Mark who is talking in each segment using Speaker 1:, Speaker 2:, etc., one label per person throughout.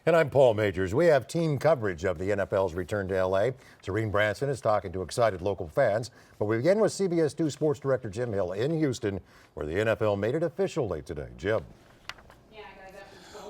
Speaker 1: And I'm Paul Majors. We have team coverage of the NFL's return to LA. Serene Branson is talking to excited local fans. But we begin with CBS 2 Sports Director Jim Hill in Houston, where the NFL made it official late today. Jim.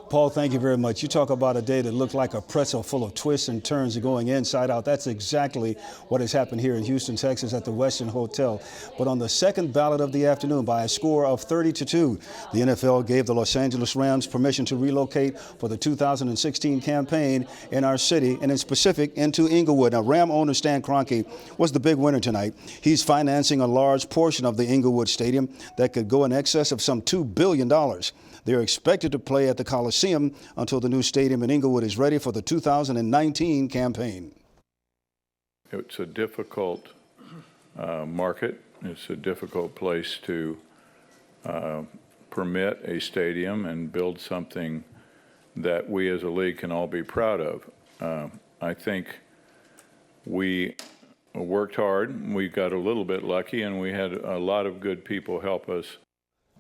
Speaker 2: Paul, thank you very much. You talk about a day that looked like a pretzel full of twists and turns and going inside out. That's exactly what has happened here in Houston, Texas at the Westin Hotel. But on the second ballot of the afternoon, by a score of 30-2, the NFL gave the Los Angeles Rams permission to relocate for the 2016 campaign in our city, and in specific into Inglewood. Now, Ram owner Stan Kroenke was the big winner tonight. He's financing a large portion of the Inglewood Stadium that could go in excess of some $2 billion. They're expected to play at the Coliseum until the new stadium in Inglewood is ready for the 2019 campaign.
Speaker 3: It's a difficult market. It's a difficult place to permit a stadium and build something that we as a league can all be proud of. I think we worked hard. We got a little bit lucky, and we had a lot of good people help us.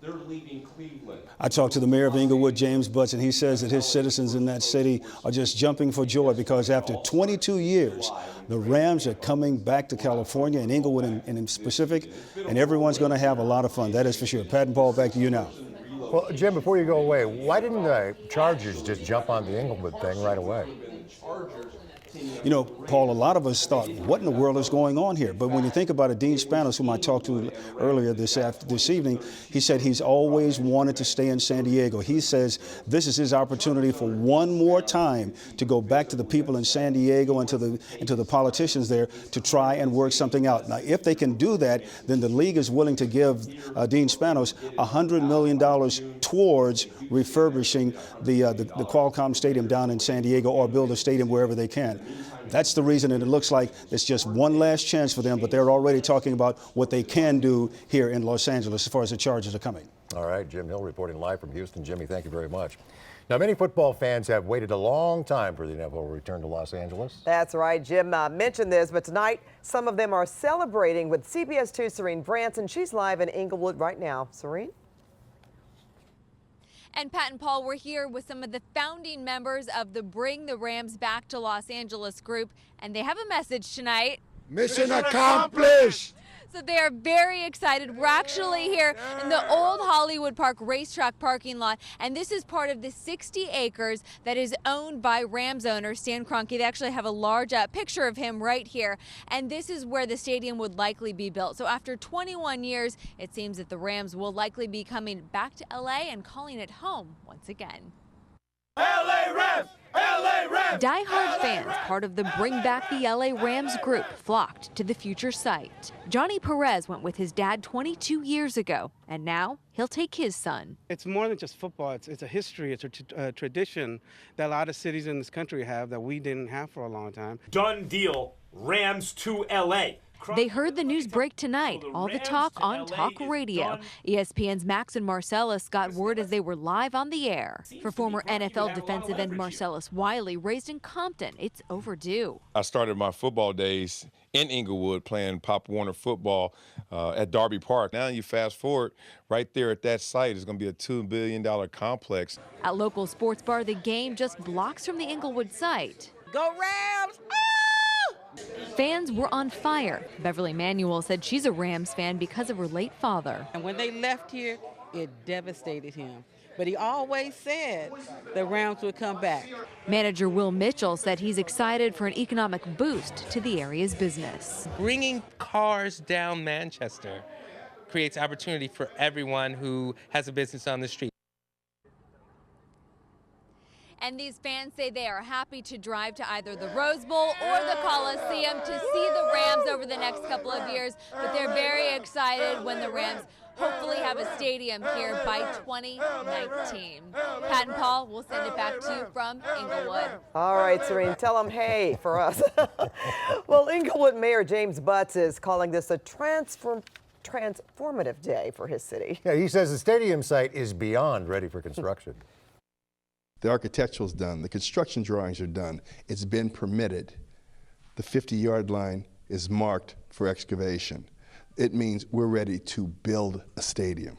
Speaker 4: They're leaving Cleveland.
Speaker 2: I talked to the mayor of Inglewood, James Butts, and he says that his citizens in that city are just jumping for joy because after 22 years, the Rams are coming back to California and Inglewood in specific, and everyone's going to have a lot of fun. That is for sure. Pat and Paul, back to you now.
Speaker 1: Well, Jim, before you go away, why didn't the Chargers just jump on the Inglewood thing right away?
Speaker 2: You know, Paul, a lot of us thought, what in the world is going on here? But when you think about it, Dean Spanos, whom I talked to earlier this evening, he said he's always wanted to stay in San Diego. He says this is his opportunity for one more time to go back to the people in San Diego and to the politicians there to try and work something out. Now, if they can do that, then the league is willing to give Dean Spanos $100 million towards refurbishing the Qualcomm Stadium down in San Diego or build a stadium wherever they can. That's the reason, and it looks like it's just one last chance for them, but they're already talking about what they can do here in Los Angeles as far as the Chargers are coming.
Speaker 1: All right, Jim Hill reporting live from Houston. Jimmy, thank you very much. Now, many football fans have waited a long time for the NFL return to Los Angeles.
Speaker 5: That's right. Jim mentioned this, but tonight some of them are celebrating with CBS 2 Serene Branson. She's live in Inglewood right now. Serene?
Speaker 6: And Pat and Paul, we're here with some of the founding members of the Bring the Rams Back to Los Angeles group, and they have a message tonight.
Speaker 7: Mission accomplished!
Speaker 6: So they are very excited. We're actually here in the old Hollywood Park racetrack parking lot, and this is part of the 60 acres that is owned by Rams owner Stan Kroenke. They actually have a large picture of him right here, and this is where the stadium would likely be built. So after 21 years, it seems that the Rams will likely be coming back to LA and calling it home once again.
Speaker 7: LA Rams! LA Rams!
Speaker 6: Die-hard fans, part of the Bring Back the LA Rams group, flocked to the future site. Johnny Perez went with his dad 22 years ago, and now he'll take his son.
Speaker 8: It's more than just football. It's a history. It's a tradition that a lot of cities in this country have that we didn't have for a long time.
Speaker 4: Done deal. Rams to LA.
Speaker 6: They heard the news break tonight. All the talk on talk radio. ESPN's Max and Marcellus got word as they were live on the air. For former NFL defensive end Marcellus Wiley, raised in Compton, it's overdue.
Speaker 9: I started my football days in Inglewood playing Pop Warner football at Darby Park. Now you fast forward, right there at that site is going to be a $2 billion complex.
Speaker 6: At local sports bar, the game just blocks from the Inglewood site.
Speaker 5: Go Rams!
Speaker 6: Fans were on fire. Beverly Manuel said she's a Rams fan because of her late father.
Speaker 10: And when they left here, it devastated him. But he always said the Rams would come back.
Speaker 6: Manager Will Mitchell said he's excited for an economic boost to the area's business.
Speaker 11: Bringing cars down Manchester creates opportunity for everyone who has a business on the street.
Speaker 6: And these fans say they are happy to drive to either the Rose Bowl or the Coliseum to see the Rams over the next couple of years. But they're very excited when the Rams hopefully have a stadium here by 2019. Pat and Paul, we'll send it back to you from Inglewood.
Speaker 5: All right, Serene, tell them hey for us. Well, Inglewood Mayor James Butts is calling this a transformative day for his city.
Speaker 1: Yeah, he says the stadium site is beyond ready for construction.
Speaker 7: The architectural's done. The construction drawings are done. It's been permitted. The 50-yard line is marked for excavation. It means we're ready to build a stadium.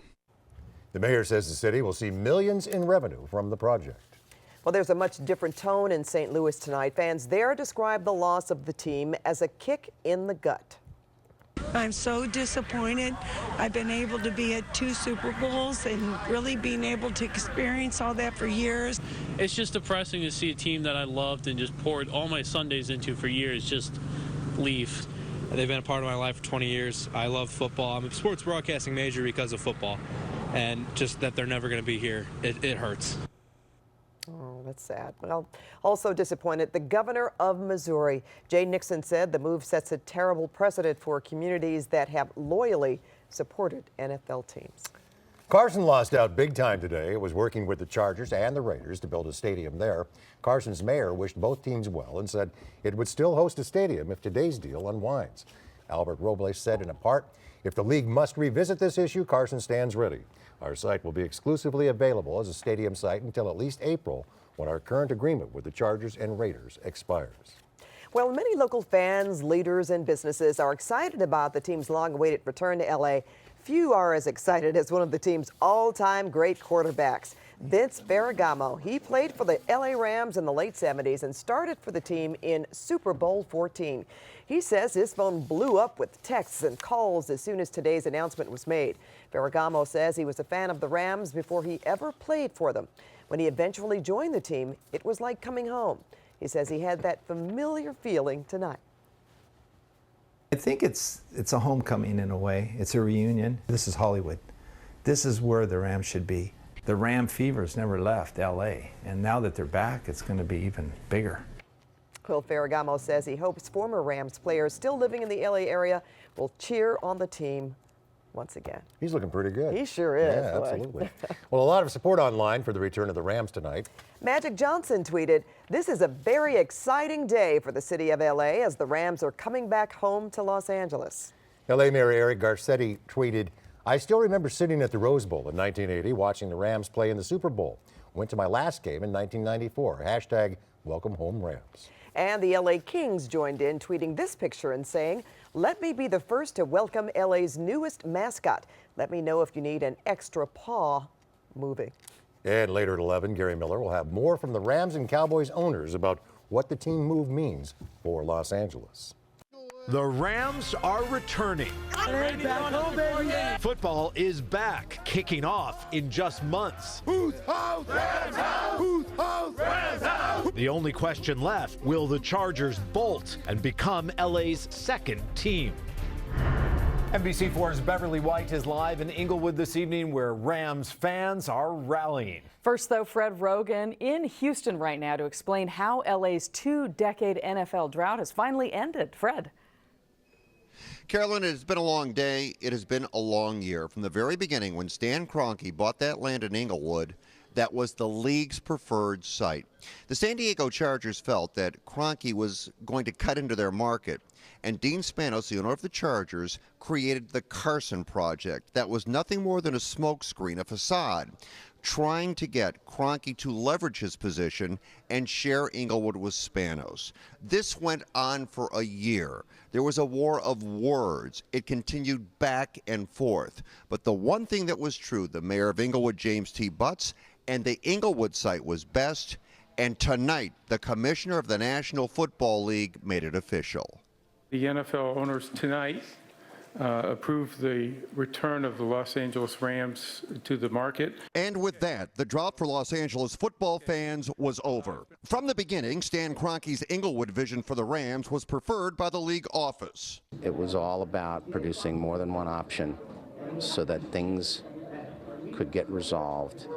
Speaker 1: The mayor says the city will see millions in revenue from the project.
Speaker 5: Well, there's a much different tone in St. Louis tonight. Fans there describe the loss of the team as a kick in the gut.
Speaker 12: I'm so disappointed. I've been able to be at 2 Super Bowls and really being able to experience all that for years.
Speaker 13: It's just depressing to see a team that I loved and just poured all my Sundays into for years just leave.
Speaker 14: They've been a part of my life for 20 years. I love football. I'm a sports broadcasting major because of football. And just that they're never going to be here, it hurts.
Speaker 5: Oh, that's sad. Well, also disappointed, the governor of Missouri, Jay Nixon, said the move sets a terrible precedent for communities that have loyally supported NFL teams.
Speaker 1: Carson lost out big time today. It was working with the Chargers and the Raiders to build a stadium there. Carson's mayor wished both teams well and said it would still host a stadium if today's deal unwinds. Albert Robles said in a part, if the league must revisit this issue, Carson stands ready. Our site will be exclusively available as a stadium site until at least April, when our current agreement with the Chargers and Raiders expires.
Speaker 5: Well, many local fans, leaders, and businesses are excited about the team's long-awaited return to LA. Few are as excited as one of the team's all-time great quarterbacks, Vince Ferragamo. He played for the LA Rams in the late 70s and started for the team in Super Bowl 14. He says his phone blew up with texts and calls as soon as today's announcement was made. Ferragamo says he was a fan of the Rams before he ever played for them. When he eventually joined the team, it was like coming home. He says he had that familiar feeling tonight.
Speaker 15: I think it's a homecoming in a way. It's a reunion. This is Hollywood. This is where the Rams should be. The Ram fever's never left LA, and now that they're back, it's going to be even bigger.
Speaker 5: Will Ferragamo says he hopes former Rams players still living in the LA area will cheer on the team once again.
Speaker 1: He's looking pretty good.
Speaker 5: He sure is.
Speaker 1: Yeah, absolutely. Well, a lot of support online for the return of the Rams tonight.
Speaker 5: Magic Johnson tweeted, "This is a very exciting day for the city of LA as the Rams are coming back home to Los Angeles."
Speaker 1: LA Mayor Eric Garcetti tweeted, "I still remember sitting at the Rose Bowl in 1980 watching the Rams play in the Super Bowl. Went to my last game in 1994. Hashtag welcome home Rams."
Speaker 5: And the LA Kings joined in, tweeting this picture and saying, "Let me be the first to welcome LA's newest mascot. Let me know if you need an extra paw moving."
Speaker 1: And later at 11, Gary Miller will have more from the Rams and Cowboys owners about what the team move means for Los Angeles.
Speaker 16: The Rams are returning. Football is back, kicking off in just months.
Speaker 17: Whose house? Rams house! Whose house? Rams house!
Speaker 16: The only question left, will the Chargers bolt and become LA's second team? NBC4's Beverly White is live in Inglewood this evening where Rams fans are rallying.
Speaker 18: First, though, Fred Rogan in Houston right now to explain how LA's 2-decade NFL drought has finally ended. Fred.
Speaker 19: Carolyn, it has been a long day. It has been a long year. From the very beginning, when Stan Kroenke bought that land in Inglewood, that was the league's preferred site. The San Diego Chargers felt that Kroenke was going to cut into their market, and Dean Spanos, the owner of the Chargers, created the Carson Project. That was nothing more than a smokescreen, a facade, trying to get Kroenke to leverage his position and share Inglewood with Spanos. This went on for a year. There was a war of words. It continued back and forth. But the one thing that was true, the mayor of Inglewood, James T. Butts, and the Inglewood site was best. And tonight, the commissioner of the National Football League made it official.
Speaker 20: The NFL owners tonight approved the return of the Los Angeles Rams to the market.
Speaker 19: And with that, the drought for Los Angeles football fans was over. From the beginning, Stan Kroenke's Inglewood vision for the Rams was preferred by the league office.
Speaker 21: It was all about producing more than one option so that things could get resolved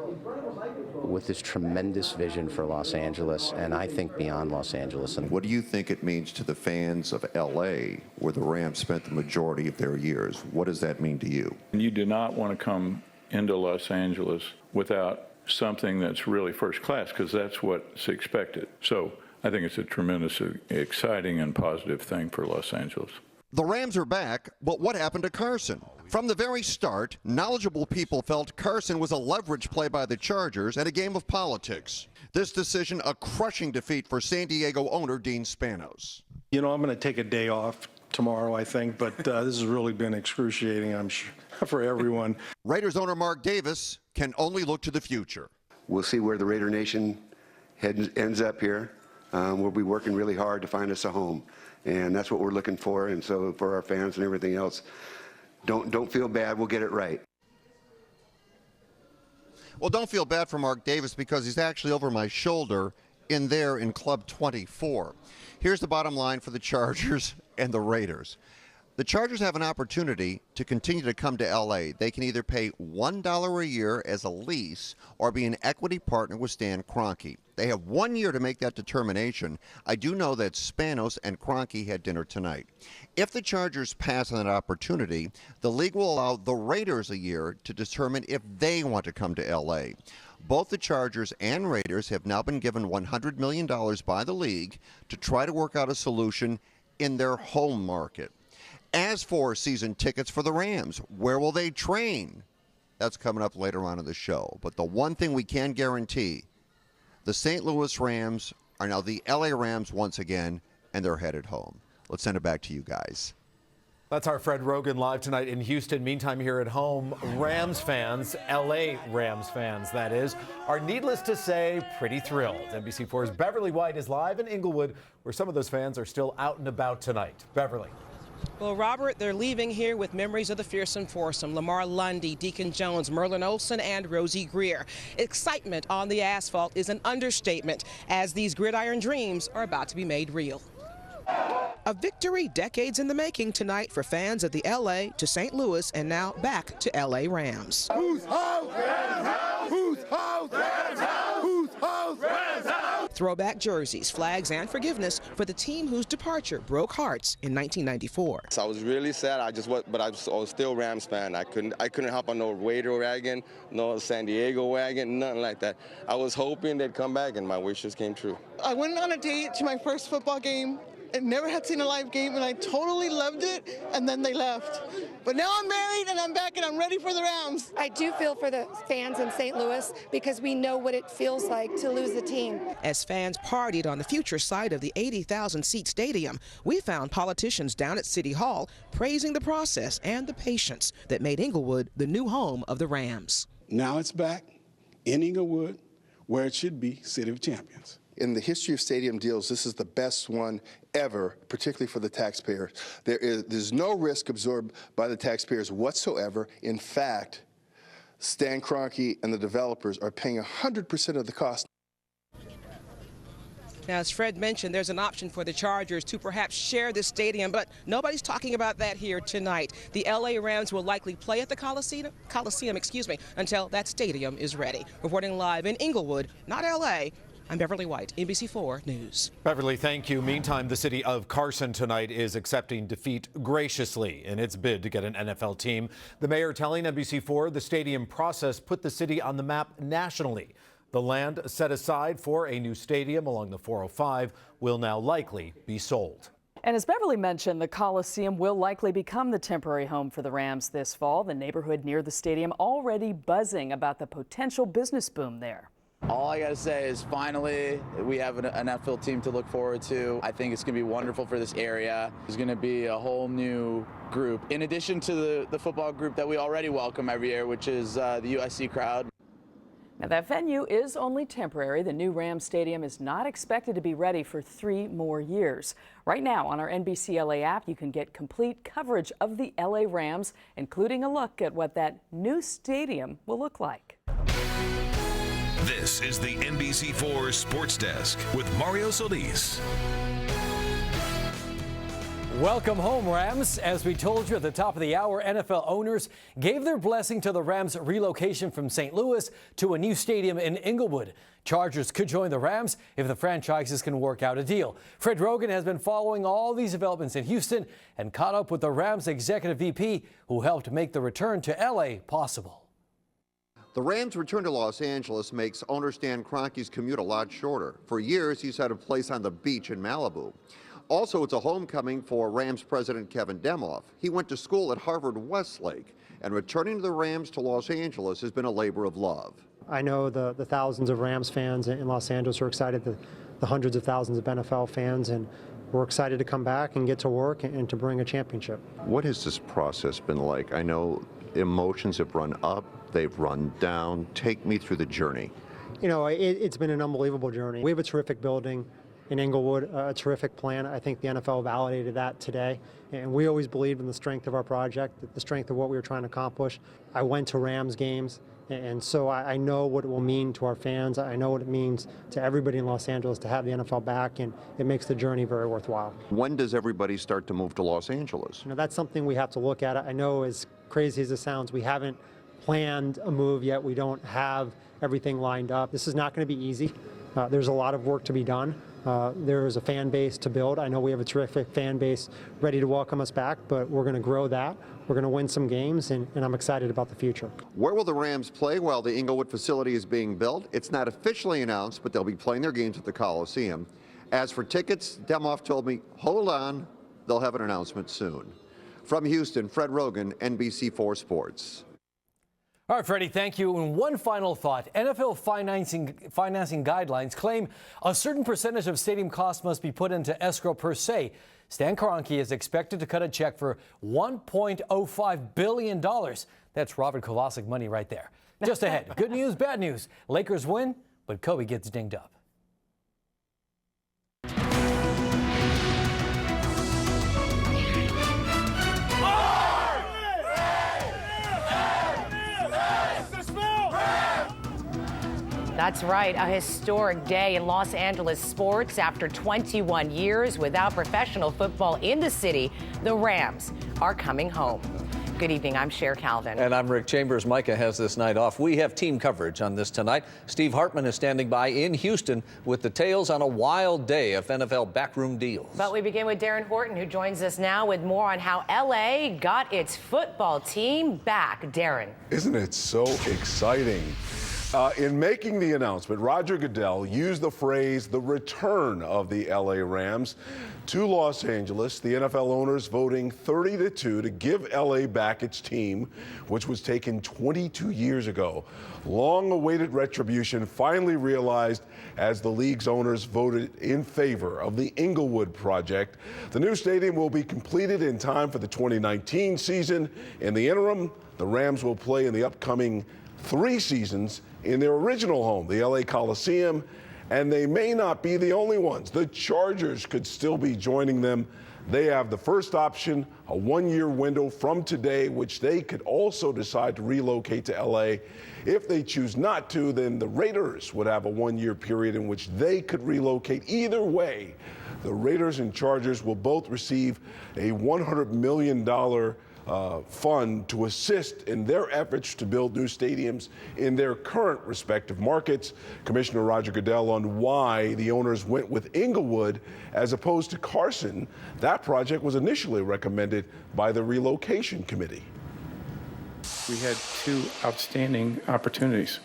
Speaker 21: with this tremendous vision for Los Angeles, and I think beyond Los Angeles. And
Speaker 22: what do you think it means to the fans of LA, where the Rams spent the majority of their years? What does that mean to you?
Speaker 3: You do not want to come into Los Angeles without something that's really first class, because that's what's expected. So I think it's a tremendously exciting and positive thing for Los Angeles.
Speaker 19: The Rams are back, but what happened to Carson? From the very start, knowledgeable people felt Carson was a leverage play by the Chargers and a game of politics. This decision, a crushing defeat for San Diego owner Dean Spanos.
Speaker 23: You know, I'm going to take a day off tomorrow, I think, but this has really been excruciating, I'm sure, for everyone.
Speaker 19: Raiders owner Mark Davis can only look to the future.
Speaker 24: We'll see where the Raider Nation
Speaker 2: ends up here, we'll be working really hard to find us a home. And that's what we're looking for. And so for our fans and everything else, don't feel bad. We'll get it right.
Speaker 19: Well, don't feel bad for Mark Davis because he's actually over my shoulder in there in Club 24. Here's the bottom line for the Chargers and the Raiders. The Chargers have an opportunity to continue to come to L.A. They can either pay $1 a year as a lease or be an equity partner with Stan Kroenke. They have 1 year to make that determination. I do know that Spanos and Kroenke had dinner tonight. If the Chargers pass on that opportunity, the league will allow the Raiders a year to determine if they want to come to L.A. Both the Chargers and Raiders have now been given $100 million by the league to try to work out a solution in their home market. As for season tickets for the Rams, where will they train? That's coming up later on in the show. But the one thing we can guarantee, the St. Louis Rams are now the LA Rams once again, and they're headed home. Let's send it back to you guys.
Speaker 16: That's our Fred Rogan live tonight in Houston. Meantime, here at home, Rams fans, LA Rams fans, that is, are needless to say pretty thrilled. NBC4's Beverly White is live in Inglewood, where some of those fans are still out and about tonight. Beverly.
Speaker 4: Well, Robert, they're leaving here with memories of the fearsome foursome: Lamar Lundy, Deacon Jones, Merlin Olsen, and Rosie Greer. Excitement on the asphalt is an understatement as these gridiron dreams are about to be made real. A victory decades in the making tonight for fans of the L.A. to St. Louis and now back to L.A. Rams.
Speaker 17: Who's house? Rams house! Who's house? Rams house! Who's house? Rams house!
Speaker 4: Throwback jerseys, flags, and forgiveness for the team whose departure broke hearts in 1994.
Speaker 8: So I was really sad. I was still Rams fan. I couldn't hop on no Raider wagon, no San Diego wagon, nothing like that. I was hoping they'd come back, and my wishes came true.
Speaker 24: I went on a date to my first football game. I never had seen a live game, and I totally loved it, and then they left. But now I'm married, and I'm back, and I'm ready for the Rams.
Speaker 25: I do feel for the fans in St. Louis because we know what it feels like to lose the team.
Speaker 4: As fans partied on the future site of the 80,000-seat stadium, we found politicians down at City Hall praising the process and the patience that made Inglewood the new home of the Rams.
Speaker 26: Now it's back in Inglewood, where it should be, City of Champions.
Speaker 7: In the history of stadium deals, this is the best one ever, particularly for the taxpayers. There's no risk absorbed by the taxpayers whatsoever. In fact, Stan Kroenke and the developers are paying 100% of the cost.
Speaker 4: Now, as Fred mentioned, there's an option for the Chargers to perhaps share this stadium, but nobody's talking about that here tonight. The LA Rams will likely play at the Coliseum, until that stadium is ready. Reporting live in Inglewood, not LA, I'm Beverly White, NBC4 News.
Speaker 16: Beverly, thank you. Meantime, the city of Carson tonight is accepting defeat graciously in its bid to get an NFL team. The mayor telling NBC4 the stadium process put the city on the map nationally. The land set aside for a new stadium along the 405 will now likely be sold.
Speaker 18: And as Beverly mentioned, the Coliseum will likely become the temporary home for the Rams this fall. The neighborhood near the stadium already buzzing about the potential business boom there.
Speaker 27: All I got to say is finally we have an NFL team to look forward to. I think it's going to be wonderful for this area. There's going to be a whole new group, in addition to the football group that we already welcome every year, which is the USC crowd.
Speaker 18: Now, that venue is only temporary. The new Rams Stadium is not expected to be ready for 3 more years. Right now on our NBC LA app, you can get complete coverage of the LA Rams, including a look at what that new stadium will look like.
Speaker 28: This is the NBC4 Sports Desk with Mario Solis.
Speaker 29: Welcome home, Rams. As we told you at the top of the hour, NFL owners gave their blessing to the Rams' relocation from St. Louis to a new stadium in Inglewood. Chargers could join the Rams if the franchises can work out a deal. Fred Rogan has been following all these developments in Houston and caught up with the Rams executive VP who helped make the return to L.A. possible.
Speaker 19: The Rams' return to Los Angeles makes owner Stan Kroenke's commute a lot shorter. For years, he's had a place on the beach in Malibu. Also, it's a homecoming for Rams president Kevin Demoff. He went to school at Harvard Westlake, and returning to the Rams to Los Angeles has been a labor of love.
Speaker 30: I know the thousands of Rams fans in Los Angeles are excited, the hundreds of thousands of NFL fans, and we're excited to come back and get to work and to bring a championship.
Speaker 22: What has this process been like? I know emotions have run up, they've run down. Take me through the journey.
Speaker 30: You know, it's been an unbelievable journey. We have a terrific building in Inglewood, a terrific plan. I think the NFL validated that today. And we always believed in the strength of our project, the strength of what we were trying to accomplish. I went to Rams games, and so I know what it will mean to our fans. I know what it means to everybody in Los Angeles to have the NFL back, and it makes the journey very worthwhile.
Speaker 22: When does everybody start to move to Los Angeles?
Speaker 30: You know, that's something we have to look at. I know, as crazy as it sounds, we haven't planned a move yet. We don't have everything lined up. This is not going to be easy. There's a lot of work to be done. There is a fan base to build. I know we have a terrific fan base ready to welcome us back, but we're going to grow that. We're going to win some games, and I'm excited about the future.
Speaker 19: Where will the Rams play while the Inglewood facility is being built? It's not officially announced, but they'll be playing their games at the Coliseum. As for tickets, Demoff told me, hold on, they'll have an announcement soon. From Houston, Fred Rogan, NBC4 Sports.
Speaker 29: All right, Freddie, thank you. And one final thought. NFL financing guidelines claim a certain percentage of stadium costs must be put into escrow per se. Stan Kroenke is expected to cut a check for $1.05 billion. That's Robert Kovacic money right there. Just ahead, good news, bad news. Lakers win, but Kobe gets dinged up.
Speaker 1: That's right, a historic day in Los Angeles sports. After 21 years without professional football in the city, the Rams are coming home. Good evening, I'm Cher Calvin.
Speaker 5: And I'm Rick Chambers. Micah has this night off. We have team coverage on this tonight. Steve Hartman is standing by in Houston with details on a wild day of NFL backroom deals.
Speaker 1: But we begin with Darren Horton, who joins us now with more on how LA got its football team back. Darren.
Speaker 6: Isn't it so exciting? In making the announcement, Roger Goodell used the phrase, the return of the LA Rams to Los Angeles, the NFL owners voting 30-2 to give LA back its team, which was taken 22 years ago. Long-awaited retribution finally realized as the league's owners voted in favor of the Inglewood project. The new stadium will be completed in time for the 2019 season. In the interim, the Rams will play in the upcoming 3 seasons in their original home, the LA Coliseum, and they may not be the only ones. The Chargers could still be joining them. They have the first option, a 1-year window from today, which they could also decide to relocate to LA. If they choose not to, then the Raiders would have a 1-year period in which they could relocate. Either way, the Raiders and Chargers will both receive a $100 million fund to assist in their efforts to build new stadiums in their current respective markets. Commissioner Roger Goodell on why the owners went with Inglewood as opposed to Carson. That project was initially recommended by the relocation committee.
Speaker 20: We had 2 outstanding opportunities.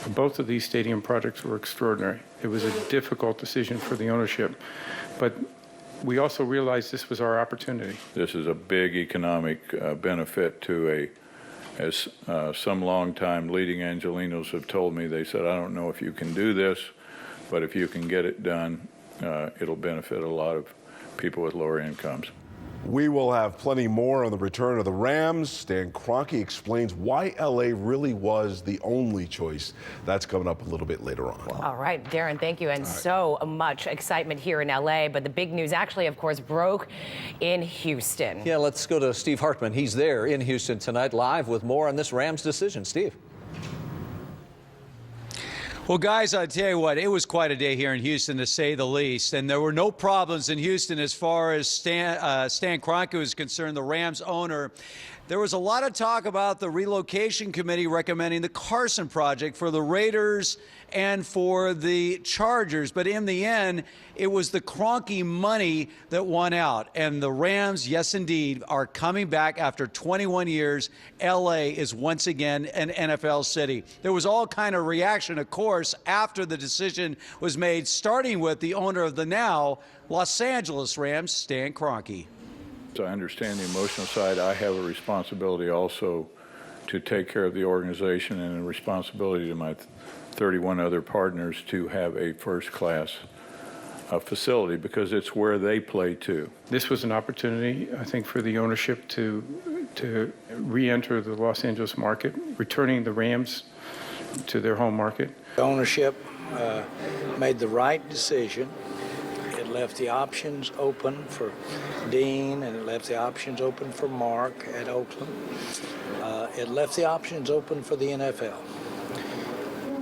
Speaker 20: Both of these stadium projects were extraordinary. It was a difficult decision for the ownership, but we also realized this was our opportunity.
Speaker 3: This is a big economic benefit to as some longtime leading Angelenos have told me. They said, I don't know if you can do this, but if you can get it done, it'll benefit a lot of people with lower incomes.
Speaker 6: We will have plenty more on the return of the Rams. Stan Kroenke explains why LA really was the only choice. That's coming up a little bit later on.
Speaker 1: All right, Darren, thank you. And so much excitement here in LA. But the big news actually, of course, broke in Houston.
Speaker 5: Yeah, let's go to Steve Hartman. He's there in Houston tonight, live with more on this Rams decision. Steve.
Speaker 9: Well, guys, I tell you what, it was quite a day here in Houston, to say the least. And there were no problems in Houston as far as Stan Kroenke was concerned, the Rams owner. There was a lot of talk about the relocation committee recommending the Carson project for the Raiders and for the Chargers. But in the end, it was the Kroenke money that won out. And the Rams, yes, indeed, are coming back after 21 years. L.A. is once again an NFL city. There was all kind of reaction, of course, after the decision was made, starting with the owner of the now Los Angeles Rams, Stan Kroenke.
Speaker 3: I understand the emotional side. I have a responsibility also to take care of the organization and a responsibility to my 31 other partners to have a first-class facility because it's where they play too.
Speaker 20: This was an opportunity, I think, for the ownership to re-enter the Los Angeles market, returning the Rams to their home market
Speaker 2: The ownership made the right decision. It left the options open for Dean, and it left the options open for Mark at Oakland. It left the options open for the NFL.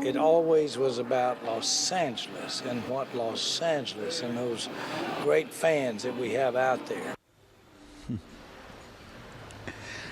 Speaker 2: It always was about Los Angeles and what Los Angeles and those great fans that we have out there.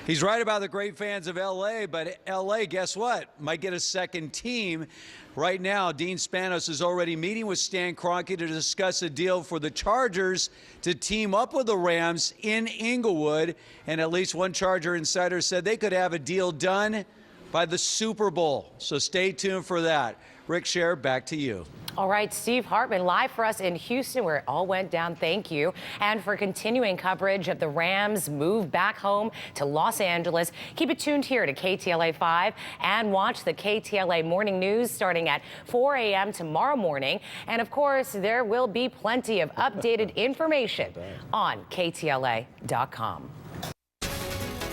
Speaker 9: He's right about the great fans of L.A., but L.A., guess what? Might get a second team. Right now, Dean Spanos is already meeting with Stan Kroenke to discuss a deal for the Chargers to team up with the Rams in Inglewood. And at least one Charger insider said they could have a deal done by the Super Bowl. So stay tuned for that. Rick Scher, back to you.
Speaker 1: All right, Steve Hartman, live for us in Houston, where it all went down. Thank you. And for continuing coverage of the Rams' move back home to Los Angeles, keep it tuned here to KTLA 5 and watch the KTLA Morning News starting at 4 a.m. tomorrow morning. And, of course, there will be plenty of updated information on KTLA.com.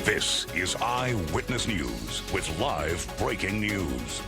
Speaker 28: This is Eyewitness News with live breaking news.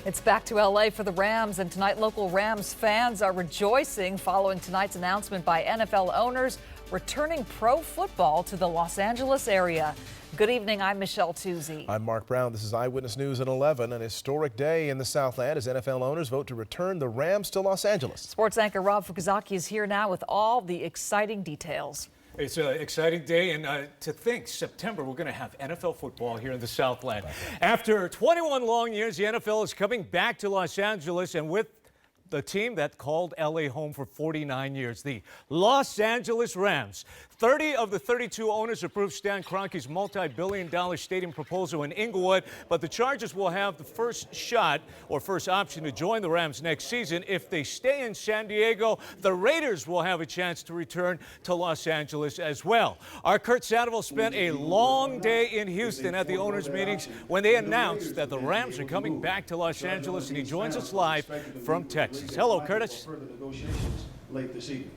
Speaker 10: It's back to LA for the Rams, and tonight local Rams fans are rejoicing following tonight's announcement by NFL owners returning pro football to the Los Angeles area. Good evening, I'm Michelle Tuzzi.
Speaker 11: I'm Mark Brown. This is Eyewitness News at 11. An historic day in the Southland as NFL owners vote to return the Rams to Los Angeles.
Speaker 10: Sports anchor Rob Fukuzaki is here now with all the exciting details.
Speaker 12: It's an exciting day, and to think September we're going to have NFL football here in the Southland. After 21 long years, the NFL is coming back to Los Angeles, and with the team that called LA home for 49 years, the Los Angeles Rams. 30 of the 32 owners approved Stan Kroenke's multi-billion-dollar stadium proposal in Inglewood, but the Chargers will have the first shot or first option to join the Rams next season. If they stay in San Diego, the Raiders will have a chance to return to Los Angeles as well. Our Kurt Sandoval spent a long day in Houston at the owners' meetings when they announced that the Rams are coming back to Los Angeles, and he joins us live from Texas. Hello, Curtis.
Speaker 13: Late this evening.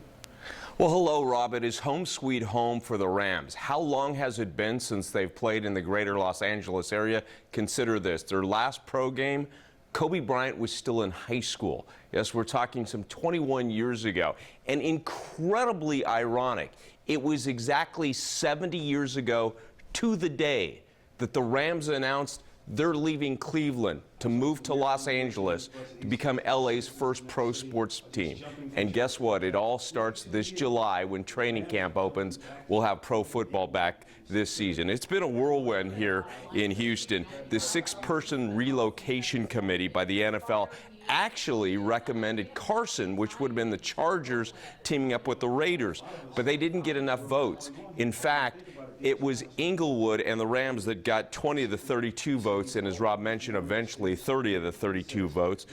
Speaker 13: Well, hello, Rob. It is home sweet home for the Rams. How long has it been since they've played in the greater Los Angeles area? Consider this. Their last pro game, Kobe Bryant was still in high school. Yes, we're talking some 21 years ago. And incredibly ironic, it was exactly 70 years ago to the day that the Rams announced they're leaving Cleveland to move to Los Angeles to become LA's first pro sports team. And guess what? It all starts this July when training camp opens. We'll have pro football back this season. It's been a whirlwind here in Houston. The 6-person relocation committee by the NFL actually recommended Carson, which would have been the Chargers teaming up with the Raiders, but they didn't get enough votes. In fact, it was Inglewood and the Rams that got 20 of the 32 votes, and as Rob mentioned, eventually 30 of the 32 votes.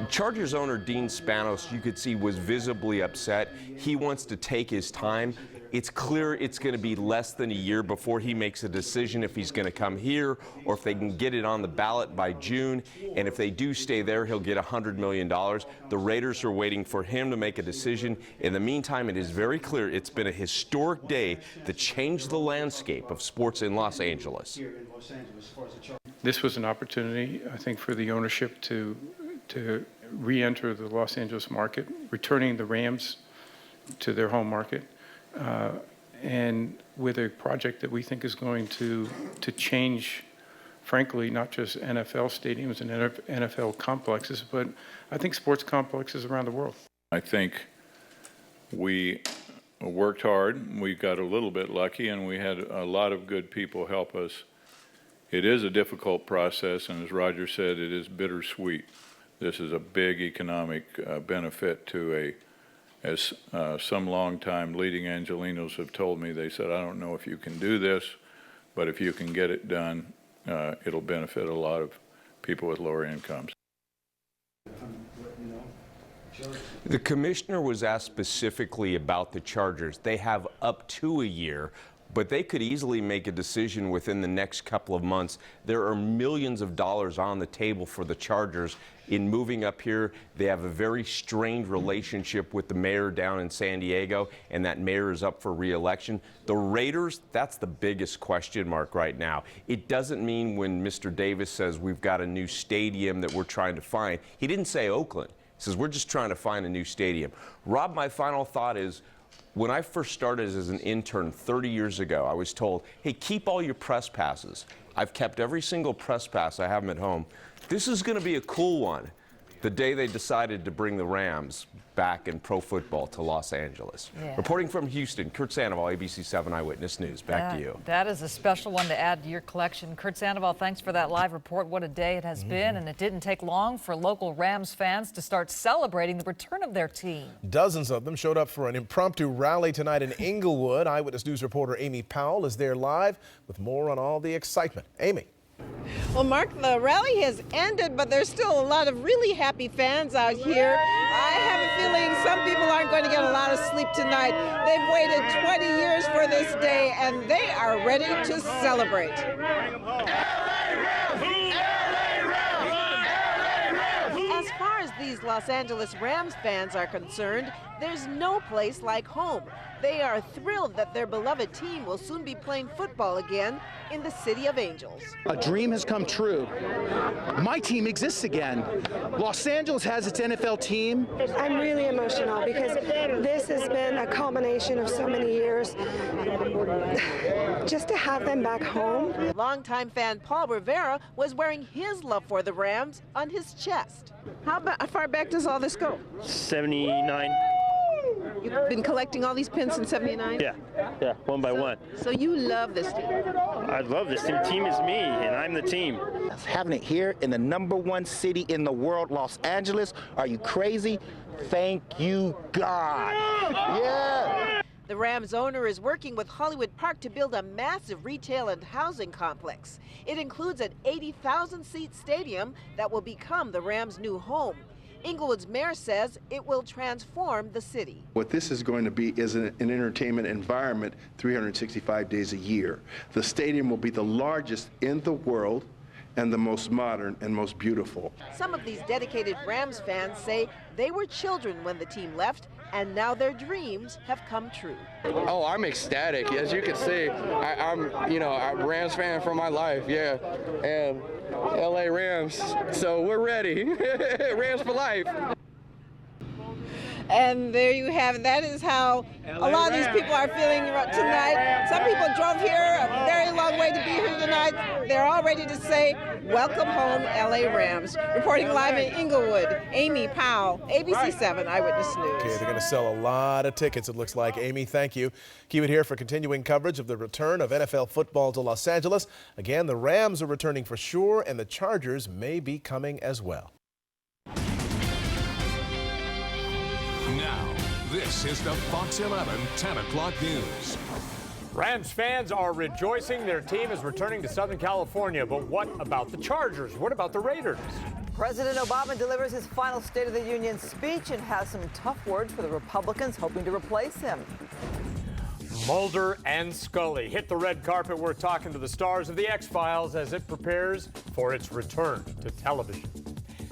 Speaker 13: Chargers owner Dean Spanos, you could see, was visibly upset. He wants to take his time. It's clear it's going to be less than a year before he makes a decision if he's going to come here or if they can get it on the ballot by June. And if they do stay there, he'll get $100 million. The Raiders are waiting for him to make a decision. In the meantime, it is very clear it's been a historic day that changed the landscape of sports in Los Angeles.
Speaker 20: This was an opportunity, I think, for the ownership to re-enter the Los Angeles market, returning the Rams to their home market. And with a project that we think is going to change, frankly, not just NFL stadiums and NFL complexes, but I think sports complexes around the world.
Speaker 3: I think we worked hard. We got a little bit lucky, and we had a lot of good people help us. It is a difficult process, and as Roger said, it is bittersweet. This is a big economic benefit to as some longtime leading Angelenos have told me. They said, I don't know if you can do this, but if you can get it done, it'll benefit a lot of people with lower incomes.
Speaker 13: The commissioner was asked specifically about the Chargers. They have up to a year, but they could easily make a decision within the next couple of months. There are millions of dollars on the table for the Chargers in moving up here. They have a very strained relationship with the mayor down in San Diego, and that mayor is up for re-election. The Raiders, that's the biggest question mark right now. It doesn't mean when Mr. Davis says we've got a new stadium that we're trying to find. He didn't say Oakland. He says we're just trying to find a new stadium. Rob, my final thought is, when I first started as an intern 30 years ago, I was told, hey, keep all your press passes. I've kept every single press pass. I have them at home. This is going to be a cool one. The day they decided to bring the Rams back in pro football to Los Angeles.
Speaker 10: Yeah.
Speaker 13: Reporting from Houston, Kurt Sandoval, ABC 7 Eyewitness News. Back to you.
Speaker 10: That is a special one to add to your collection. Kurt Sandoval, thanks for that live report. What a day it has been, and it didn't take long for local Rams fans to start celebrating the return of their team.
Speaker 11: Dozens of them showed up for an impromptu rally tonight in Inglewood. Eyewitness News reporter Amy Powell is there live with more on all the excitement. Amy.
Speaker 7: Well, Mark, the rally has ended, but there's still a lot of really happy fans out here. I have a feeling some people aren't going to get a lot of sleep tonight. They've waited 20 years for this day, and they are ready to celebrate. As far as these Los Angeles Rams fans are concerned, there's no place like home. They are thrilled that their beloved team will soon be playing football again in the City of Angels.
Speaker 8: A dream has come true. My team exists again. Los Angeles has its NFL team.
Speaker 14: I'm really emotional because this has been a culmination of so many years. Just to have them back home.
Speaker 7: Longtime fan Paul Rivera was wearing his love for the Rams on his chest. How far back does all this go?
Speaker 15: 79.
Speaker 7: You've been collecting all these pins since 79?
Speaker 15: Yeah, one by one.
Speaker 7: So you love this team?
Speaker 15: I love this team. Team is me, and I'm the team.
Speaker 8: Having it here in the #1 city in the world, Los Angeles, are you crazy? Thank you, God. Yeah.
Speaker 7: The Rams owner is working with Hollywood Park to build a massive retail and housing complex. It includes an 80,000-seat stadium that will become the Rams' new home. Inglewood's mayor says it will transform the city.
Speaker 17: What this is going to be is an entertainment environment 365 days a year. The stadium will be the largest in the world and the most modern and most beautiful.
Speaker 7: Some of these dedicated Rams fans say they were children when the team left, and now their dreams have come true.
Speaker 21: Oh, I'm ecstatic. As you can see, I'm a Rams fan for my life, yeah. And LA Rams, so we're ready. Rams for life.
Speaker 7: And there you have it. That is how a lot of these people are feeling tonight. Some people drove here a very long way to be here tonight. They're all ready to say, welcome home, LA Rams. Reporting live in Inglewood, Amy Powell, ABC 7 Eyewitness News.
Speaker 11: Okay, they're going to sell a lot of tickets, it looks like. Amy, thank you. Keep it here for continuing coverage of the return of NFL football to Los Angeles. Again, the Rams are returning for sure, and the Chargers may be coming as well.
Speaker 28: Now, this is the Fox 11 10 o'clock news.
Speaker 12: Rams fans are rejoicing their team is returning to Southern California. But what about the Chargers? What about the Raiders?
Speaker 23: President Obama delivers his final State of the Union speech and has some tough words for the Republicans hoping to replace him.
Speaker 12: Mulder and Scully hit the red carpet. We're talking to the stars of The X-Files as it prepares for its return to television.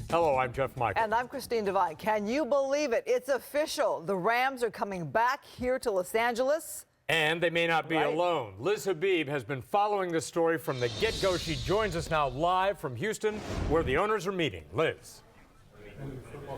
Speaker 12: Hello, I'm Jeff Michael.
Speaker 23: And I'm Christine Devine. Can you believe it? It's official. The Rams are coming back here to Los Angeles.
Speaker 12: And they may not be alone. Liz Habib has been following this story from the get-go. She joins us now live from Houston, where the owners are meeting. Liz.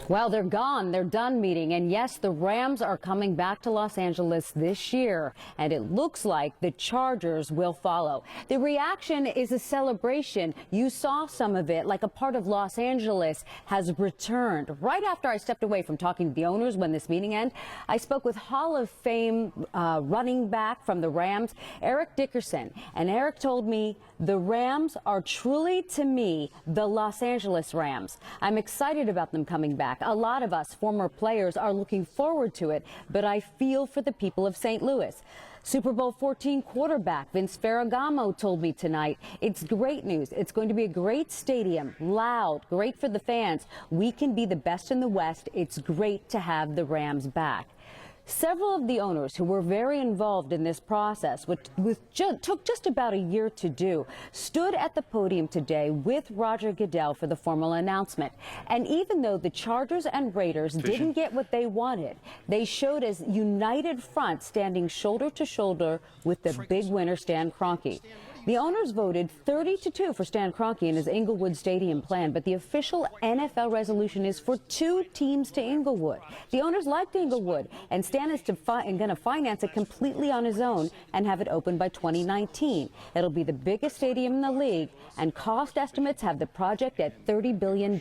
Speaker 24: Well, they're gone. They're done meeting. And yes, the Rams are coming back to Los Angeles this year. And it looks like the Chargers will follow. The reaction is a celebration. You saw some of it, like a part of Los Angeles has returned. Right after I stepped away from talking to the owners when this meeting ended, I spoke with Hall of Fame running back from the Rams, Eric Dickerson. And Eric told me the Rams are truly, to me, the Los Angeles Rams. I'm excited about them coming back. A lot of us former players are looking forward to it, but I feel for the people of St. Louis. Super Bowl 14 quarterback Vince Ferragamo told me tonight, it's great news. It's going to be a great stadium, loud, great for the fans. We can be the best in the West. It's great to have the Rams back. Several of the owners who were very involved in this process, which took just about a year to do, stood at the podium today with Roger Goodell for the formal announcement. And even though the Chargers and Raiders didn't get what they wanted, they showed as united front, standing shoulder to shoulder with the big winner, Stan Kroenke. The owners voted 30-2 for Stan Kroenke in his Inglewood Stadium plan, but the official NFL resolution is for 2 teams to Inglewood. The owners liked Inglewood, and Stan is going to finance it completely on his own and have it open by 2019. It'll be the biggest stadium in the league, and cost estimates have the project at $30 billion.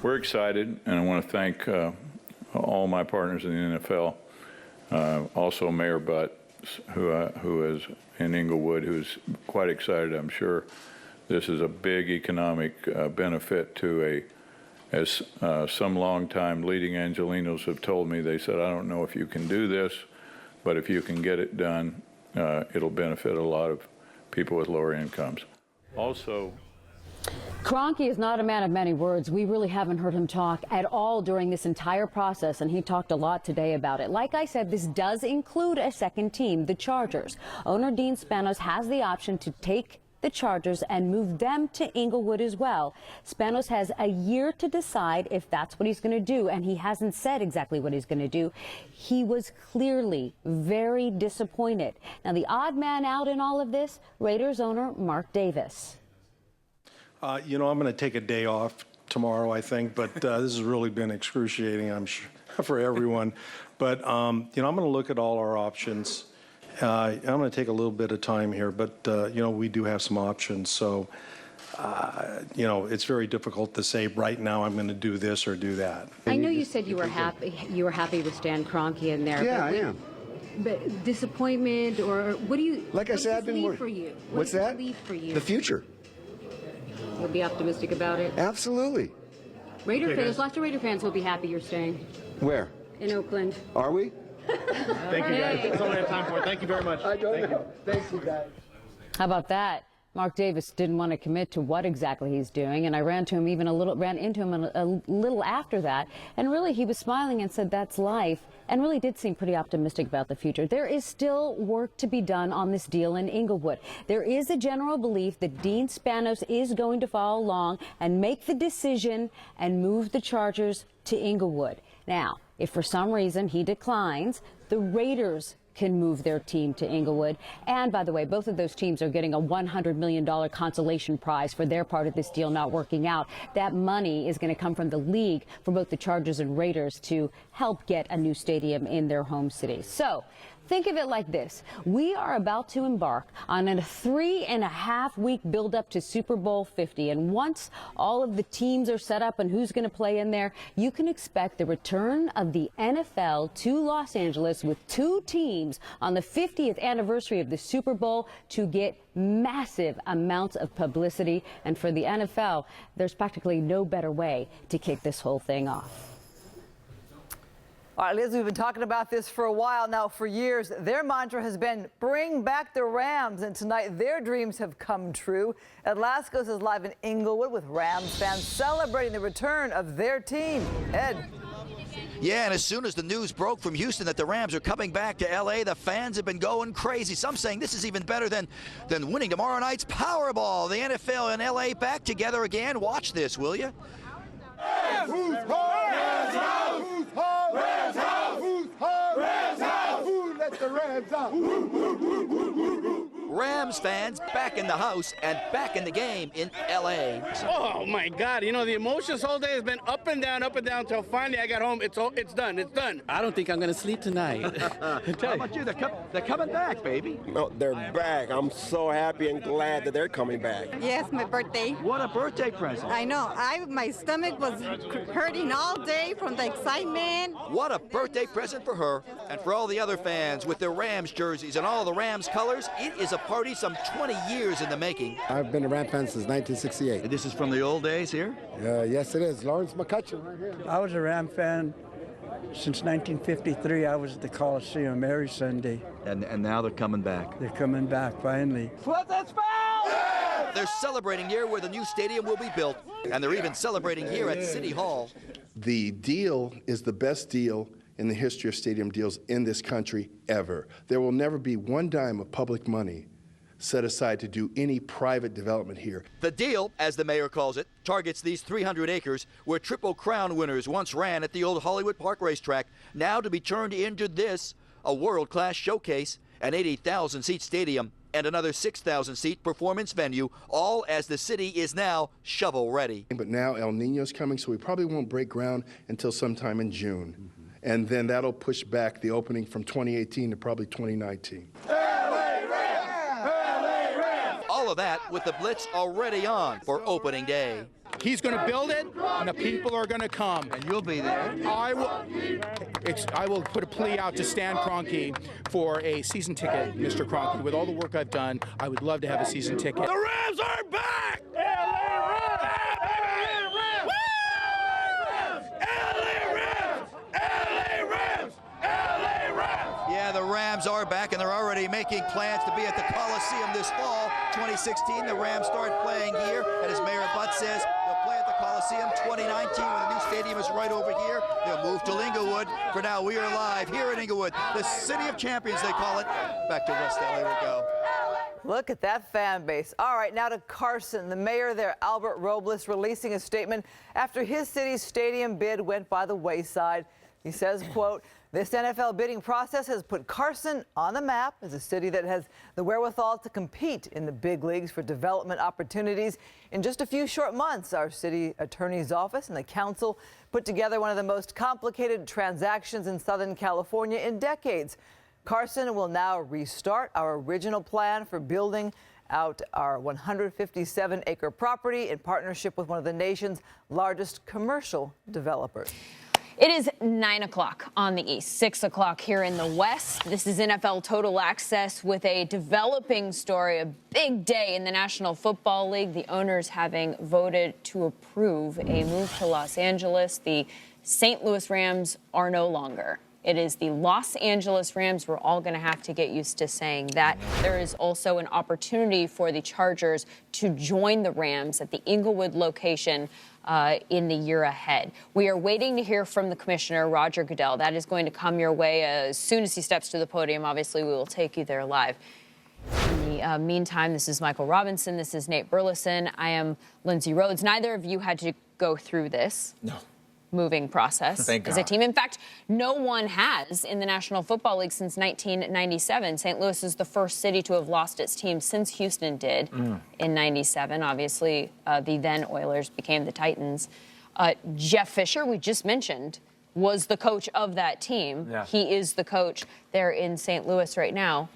Speaker 3: We're excited, and I want to thank all my partners in the NFL, also Mayor Butt, who is in Inglewood, who's quite excited, I'm sure. This is a big economic benefit to as some longtime leading Angelenos have told me. They said, I don't know if you can do this, but if you can get it done, it'll benefit a lot of people with lower incomes. Also,
Speaker 24: Kroenke is not a man of many words. We really haven't heard him talk at all during this entire process, and he talked a lot today about it. Like I said, this does include a second team, the Chargers. Owner Dean Spanos has the option to take the Chargers and move them to Inglewood as well. Spanos has a year to decide if that's what he's going to do, and he hasn't said exactly what he's going to do. He was clearly very disappointed. Now, the odd man out in all of this, Raiders owner Mark Davis.
Speaker 4: You know, I'm going to take a day off tomorrow, I think, but this has really been excruciating, I'm sure, for everyone. But, you know, I'm going to look at all our options. I'm going to take a little bit of time here, but, you know, we do have some options. So, you know, it's very difficult to say right now I'm going to do this or do that.
Speaker 24: I know you said you were happy with Stan Kroenke in there.
Speaker 16: Yeah, I am.
Speaker 24: But disappointment, or what do you?
Speaker 16: Like I said, I've been worried.
Speaker 24: For you?
Speaker 16: What's that?
Speaker 24: Leave for you?
Speaker 16: The future.
Speaker 24: You'll be optimistic about it?
Speaker 16: Absolutely.
Speaker 24: Raider fans, lots of Raider fans will be happy you're staying.
Speaker 16: Where?
Speaker 24: In Oakland.
Speaker 16: Are we?
Speaker 18: Thank you, guys. That's all I have time for. Thank you very much.
Speaker 16: Thank you. Thank you, guys.
Speaker 24: How about that? Mark Davis didn't want to commit to what exactly he's doing, and I ran into him a little after that, and really he was smiling and said that's life, and really did seem pretty optimistic about the future. There is still work to be done on this deal in Inglewood. There is a general belief that Dean Spanos is going to follow along and make the decision and move the Chargers to Inglewood. Now, if for some reason he declines, the Raiders can move their team to Inglewood. And by the way, both of those teams are getting a $100 million consolation prize for their part of this deal not working out. That money is going to come from the league for both the Chargers and Raiders to help get a new stadium in their home cities. So think of it like this. We are about to embark on a 3.5-week build-up to Super Bowl 50. And once all of the teams are set up and who's going to play in there, you can expect the return of the NFL to Los Angeles with 2 teams on the 50th anniversary of the Super Bowl to get massive amounts of publicity. And for the NFL, there's practically no better way to kick this whole thing off.
Speaker 23: All right, Liz, we've been talking about this for a while now. For years, their mantra has been bring back the Rams, and tonight their dreams have come true. Atlascos is live in Inglewood with Rams fans celebrating the return of their team. Ed.
Speaker 19: Yeah, and as soon as the news broke from Houston that the Rams are coming back to L.A., the fans have been going crazy. Some saying this is even better than winning tomorrow night's Powerball. The NFL and L.A. back together again. Watch this, will you?
Speaker 22: Rams, who's home? Rams out! Who's home? Rams out! Who's home? Rams out! Who let the Rams out?
Speaker 19: Rams fans back in the house and back in the game in L.A.
Speaker 25: Oh, my God. You know, the emotions whole day has been up and down, until finally I got home. It's done. It's done.
Speaker 26: I don't think I'm going to sleep tonight.
Speaker 19: How about you? They're coming back, baby.
Speaker 27: No, they're back. I'm so happy and glad that they're coming back.
Speaker 29: Yes, my birthday.
Speaker 19: What a birthday present.
Speaker 29: I know. My stomach was hurting all day from the excitement.
Speaker 19: What a birthday present for her and for all the other fans with their Rams jerseys and all the Rams colors. It is a party some 20 years in the making.
Speaker 27: I've been a Ram fan since 1968.
Speaker 19: And this is from the old days here?
Speaker 27: Yes, it is. Lawrence McCutcheon right here.
Speaker 30: I was a Ram fan since 1953. I was at the Coliseum every Sunday.
Speaker 19: And now they're coming back.
Speaker 30: They're coming back, finally.
Speaker 19: They're celebrating here where the new stadium will be built, and they're even celebrating here at City Hall.
Speaker 17: The deal is the best deal in the history of stadium deals in this country ever. There will never be one dime of public money set aside to do any private development here.
Speaker 19: The deal, as the mayor calls it, targets these 300 acres where Triple Crown winners once ran at the old Hollywood Park racetrack, now to be turned into this, a world-class showcase, an 80,000-seat stadium, and another 6,000-seat performance venue, all as the city is now shovel-ready.
Speaker 17: But now El Nino's coming, so we probably won't break ground until sometime in June. And then that'll push back the opening from 2018 to probably 2019.
Speaker 19: All of that with the Blitz already on for opening day.
Speaker 1: He's going to build it, and the people are going to come.
Speaker 19: And you'll be there.
Speaker 1: I will put a plea out to Stan Kroenke for a season ticket, Mr. Kroenke. With all the work I've done, I would love to have a season ticket.
Speaker 22: The Rams are back!
Speaker 19: Yeah, the Rams are back, and they're already making plans to be at the Coliseum this fall. 2016, the Rams start playing here, and as Mayor Butt says, they'll play at the Coliseum. 2019, when the new stadium is right over here, they'll move to Inglewood. For now, we are live here in Inglewood, the City of Champions, they call it. Back to West LA we go.
Speaker 23: Look at that fan base. All right, now to Carson. The mayor there, Albert Robles, releasing a statement after his city's stadium bid went by the wayside. He says, quote, "This NFL bidding process has put Carson on the map as a city that has the wherewithal to compete in the big leagues for development opportunities. In just a few short months, our city attorney's office and the council put together one of the most complicated transactions in Southern California in decades. Carson will now restart our original plan for building out our 157-acre property in partnership with one of the nation's largest commercial developers."
Speaker 2: It is 9 o'clock on the east, 6 o'clock here in the west. This is NFL Total Access with a developing story, a big day in the National Football League. The owners having voted to approve a move to Los Angeles. The St. Louis Rams are no longer. It is the Los Angeles Rams. We're all going to have to get used to saying that. There is also an opportunity for the Chargers to join the Rams at the Inglewood location in the year ahead. We are waiting to hear from the commissioner, Roger Goodell. That is going to come your way as soon as he steps to the podium. Obviously, we will take you there live. In the meantime, this is Michael Robinson. This is Nate Burleson. I am Lindsay Rhodes. Neither of you had to go through this.
Speaker 5: No.
Speaker 2: Moving process
Speaker 5: Thank
Speaker 2: as a
Speaker 5: God.
Speaker 2: team. In fact, no one has in the National Football League since 1997. St. Louis is the first city to have lost its team since Houston did in 97. Obviously, the then Oilers became the Titans. Jeff Fisher, we just mentioned, was the coach of that team.
Speaker 5: Yeah.
Speaker 2: He is the coach there in St. Louis right now.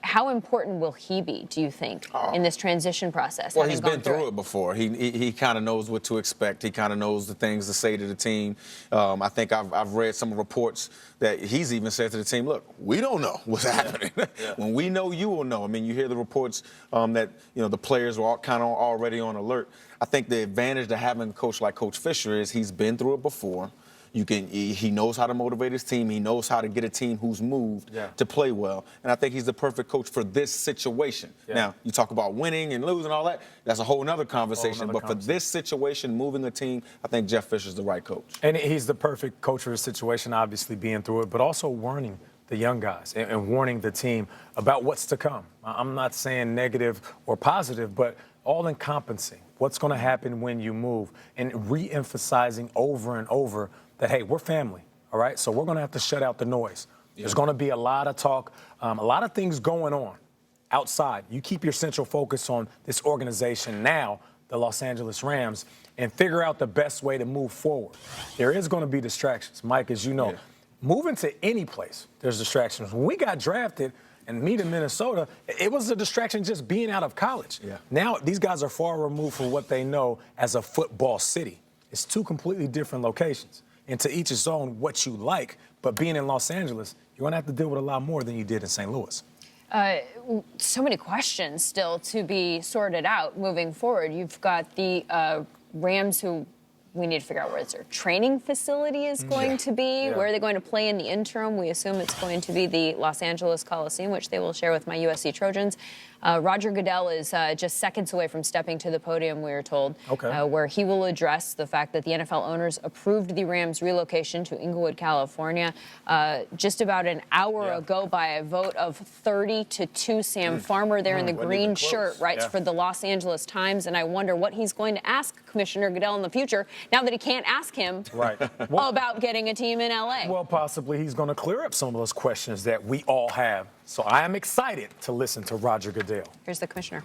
Speaker 2: How important will he be, do you think, in this transition process?
Speaker 5: Well, he's been through it before. He kind of knows what to expect. He kind of knows the things to say to the team. I think I've read some reports that he's even said to the team, look, we don't know what's happening. When we know, you will know. I mean, you hear the reports that, the players were all kind of already on alert. I think the advantage to having a coach like Coach Fisher is he's been through it before. He knows how to motivate his team. He knows how to get a team who's moved to play well. And I think he's the perfect coach for this situation. Now, you talk about winning and losing and all that. That's a whole nother conversation. But for this situation, moving a team, I think Jeff Fisher's the right coach.
Speaker 6: And he's the perfect coach for the situation, obviously being through it, but also warning the young guys and warning the team about what's to come. I'm not saying negative or positive, but all encompassing. What's going to happen when you move, and re-emphasizing over and over that, hey, we're family, all right? So we're going to have to shut out the noise. There's going to be a lot of talk, a lot of things going on outside. You keep your central focus on this organization now, the Los Angeles Rams, and figure out the best way to move forward. There is going to be distractions. Mike, as you know, moving to any place, there's distractions. When we got drafted and me to Minnesota, it was a distraction just being out of college. Now these guys are far removed from what they know as a football city. It's two completely different locations. And to each his own, what you like. But being in Los Angeles, you're going to have to deal with a lot more than you did in St. Louis.
Speaker 2: So many questions still to be sorted out moving forward. You've got the Rams who we need to figure out where their training facility is going to be. Where are they going to play in the interim? We assume it's going to be the Los Angeles Coliseum, which they will share with my USC Trojans. Roger Goodell is just seconds away from stepping to the podium, we are told, where he will address the fact that the NFL owners approved the Rams' relocation to Inglewood, California, just about an hour ago by a vote of 30-2. Sam Farmer there in the green shirt writes for the Los Angeles Times, and I wonder what he's going to ask Commissioner Goodell in the future now that he can't ask him about getting a team in L.A.
Speaker 6: Well, possibly he's going to clear up some of those questions that we all have. So I am excited to listen to Roger Goodell.
Speaker 2: Here's the commissioner.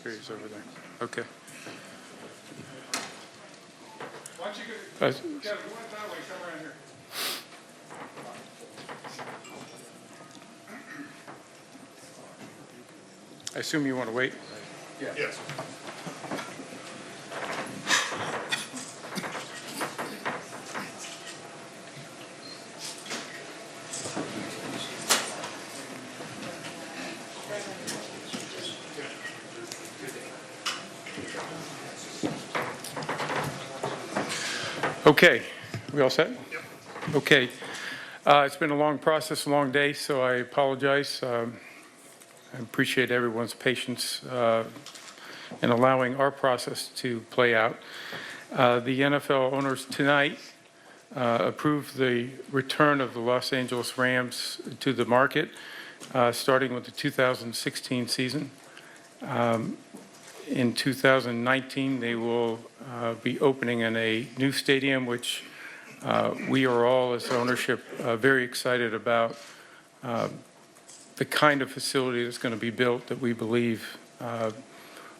Speaker 7: He's over there. Okay. Why don't you go, Kevin, you want that way, come around here. I assume you want to wait? Yeah. Yes. Okay, we all set? Yep. Okay. It's been a long process, a long day, so I apologize. I appreciate everyone's patience in allowing our process to play out. The NFL owners tonight approved the return of the Los Angeles Rams to the market, starting with the 2016 season. In 2019, they will be opening in a new stadium, which we are all, as ownership, very excited about. The kind of facility that's going to be built that we believe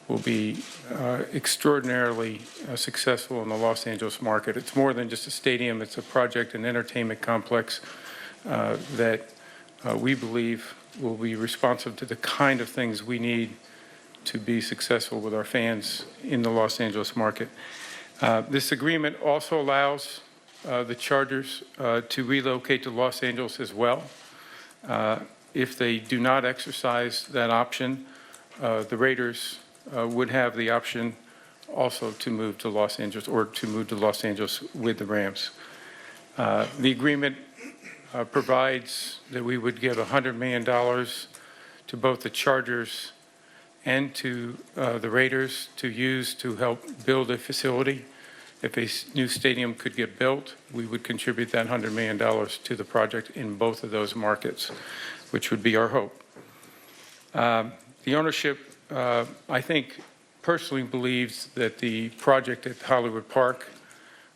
Speaker 7: will be extraordinarily successful in the Los Angeles market. It's more than just a stadium. It's a project, an entertainment complex that we believe will be responsive to the kind of things we need to be successful with our fans in the Los Angeles market. This agreement also allows the Chargers to relocate to Los Angeles as well. If they do not exercise that option, the Raiders would have the option also to move to Los Angeles or to move to Los Angeles with the Rams. The agreement provides that we would give $100 million to both the Chargers and to the Raiders to use to help build a facility. If a new stadium could get built, we would contribute that $100 million to the project in both of those markets, which would be our hope. The ownership, I think, personally believes that the project at Hollywood Park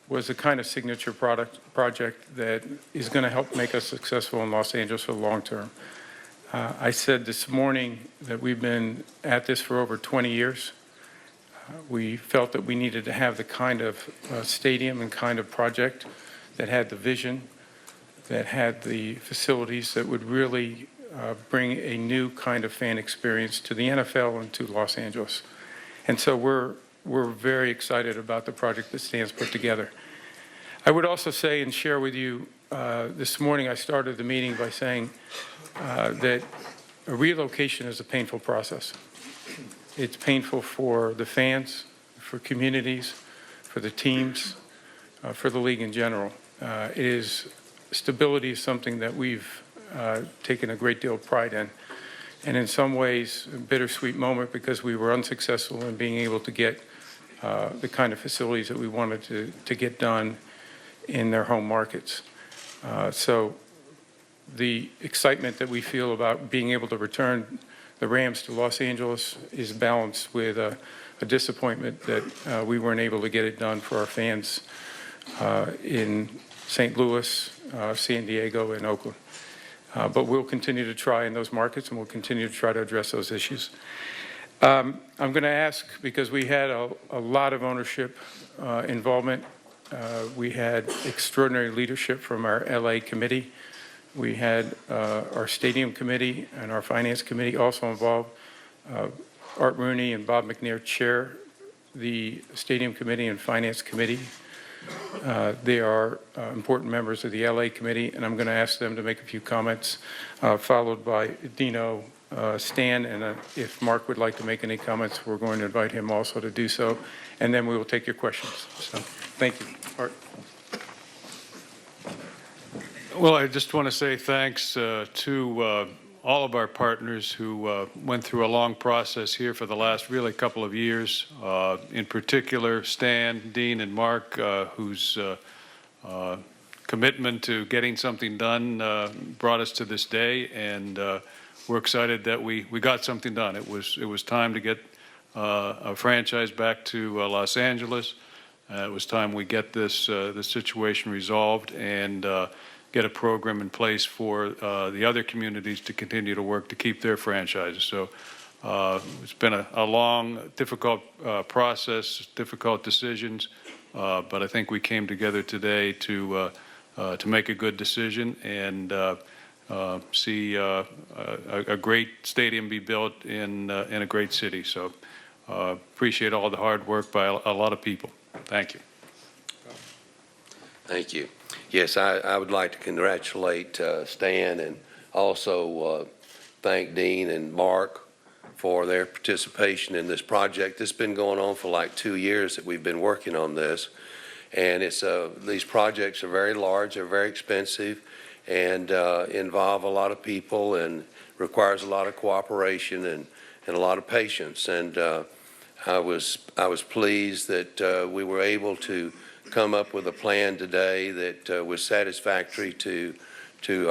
Speaker 7: was the kind of signature project that is going to help make us successful in Los Angeles for the long term. I said this morning that we've been at this for over 20 years. We felt that we needed to have the kind of stadium and kind of project that had the vision, that had the facilities that would really bring a new kind of fan experience to the NFL and to Los Angeles. And so we're very excited about the project that Stan's put together. I would also say and share with you, this morning I started the meeting by saying that a relocation is a painful process. It's painful for the fans, for communities, for the teams, for the league in general. Stability is something that we've taken a great deal of pride in. And in some ways, a bittersweet moment because we were unsuccessful in being able to get the kind of facilities that we wanted to get done in their home markets. So the excitement that we feel about being able to return the Rams to Los Angeles is balanced with a disappointment that we weren't able to get it done for our fans in St. Louis, San Diego, and Oakland. But we'll continue to try in those markets, and we'll continue to try to address those issues. I'm going to ask, because we had a lot of ownership involvement. We had extraordinary leadership from our LA committee We had our stadium committee and our finance committee also involved. Art Rooney and Bob McNair chair the stadium committee and finance committee. They are important members of the LA committee, and I'm going to ask them to make a few comments, followed by Dino, Stan, and if Mark would like to make any comments, we're going to invite him also to do so, and then we will take your questions. So, thank you. Art.
Speaker 8: Well, I just want to say thanks to all of our partners who went through a long process here for the last really couple of years. In particular, Stan, Dean, and Mark, whose commitment to getting something done brought us to this day, and we're excited that we got something done. It was time to get a franchise back to Los Angeles. It was time we get this situation resolved and get a program in place for the other communities to continue to work to keep their franchises. So it's been a long, difficult process, difficult decisions, but I think we came together today to make a good decision and see a great stadium be built in a great city. So appreciate all the hard work by a lot of people. Thank you.
Speaker 9: Thank you. Yes, I would like to congratulate Stan and also thank Dean and Mark for their participation in this project. This has been going on for like 2 years that we've been working on this. And it's these projects are very large, they're very expensive, and involve a lot of people and requires a lot of cooperation and a lot of patience. And I was pleased that we were able to come up with a plan today that was satisfactory to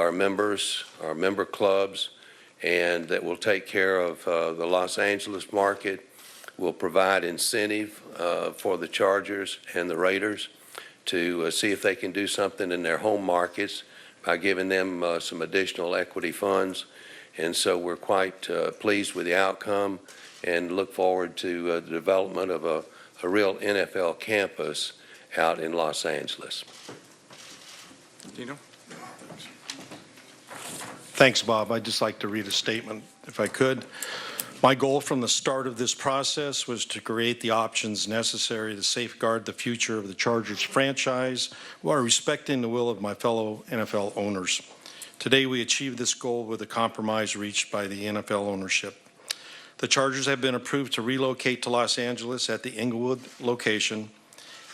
Speaker 9: our members, our member clubs, and that will take care of the Los Angeles market, will provide incentive for the Chargers and the Raiders to see if they can do something in their home markets by giving them some additional equity funds. And so we're quite pleased with the outcome and look forward to the development of a real NFL campus out in Los Angeles.
Speaker 7: Dino?
Speaker 4: Thanks, Bob. I'd just like to read a statement, if I could. My goal from the start of this process was to create the options necessary to safeguard the future of the Chargers franchise while respecting the will of my fellow NFL owners. Today, we achieved this goal with a compromise reached by the NFL ownership. The Chargers have been approved to relocate to Los Angeles at the Inglewood location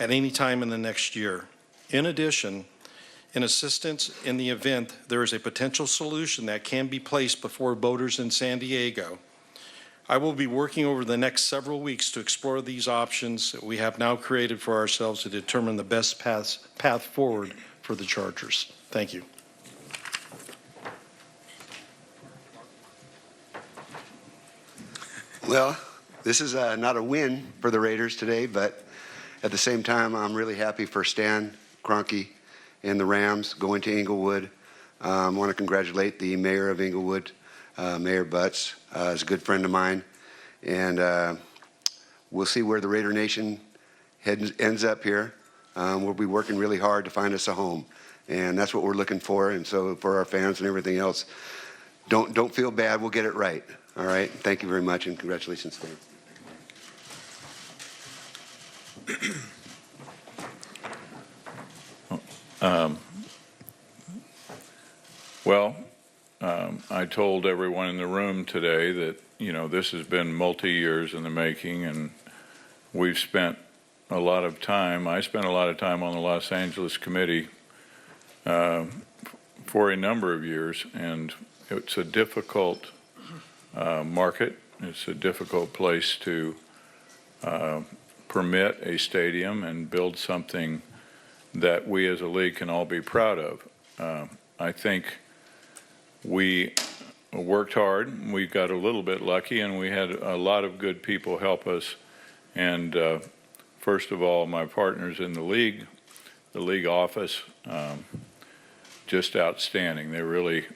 Speaker 4: at any time in the next year. In addition, in assistance in the event there is a potential solution that can be placed before voters in San Diego, I will be working over the next several weeks to explore these options that we have now created for ourselves to determine the best path forward for the Chargers. Thank you.
Speaker 10: Well, this is not a win for the Raiders today, but at the same time, I'm really happy for Stan Kroenke and the Rams going to Inglewood. I want to congratulate the mayor of Inglewood, Mayor Butts. Is a good friend of mine. And we'll see where the Raider Nation ends up here. We'll be working really hard to find us a home. And that's what we're looking for. And so for our fans and everything else, don't feel bad. We'll get it right. All right? Thank you very much, and congratulations, Stan.
Speaker 3: I told everyone in the room today that, this has been multi-years in the making, and we've spent a lot of time. I spent a lot of time on the Los Angeles committee for a number of years, and it's a difficult market. It's a difficult place to permit a stadium and build something that we as a league can all be proud of. I think we worked hard. We got a little bit lucky, and we had a lot of good people help us. And first of all, my partners in the league office, just outstanding. They really,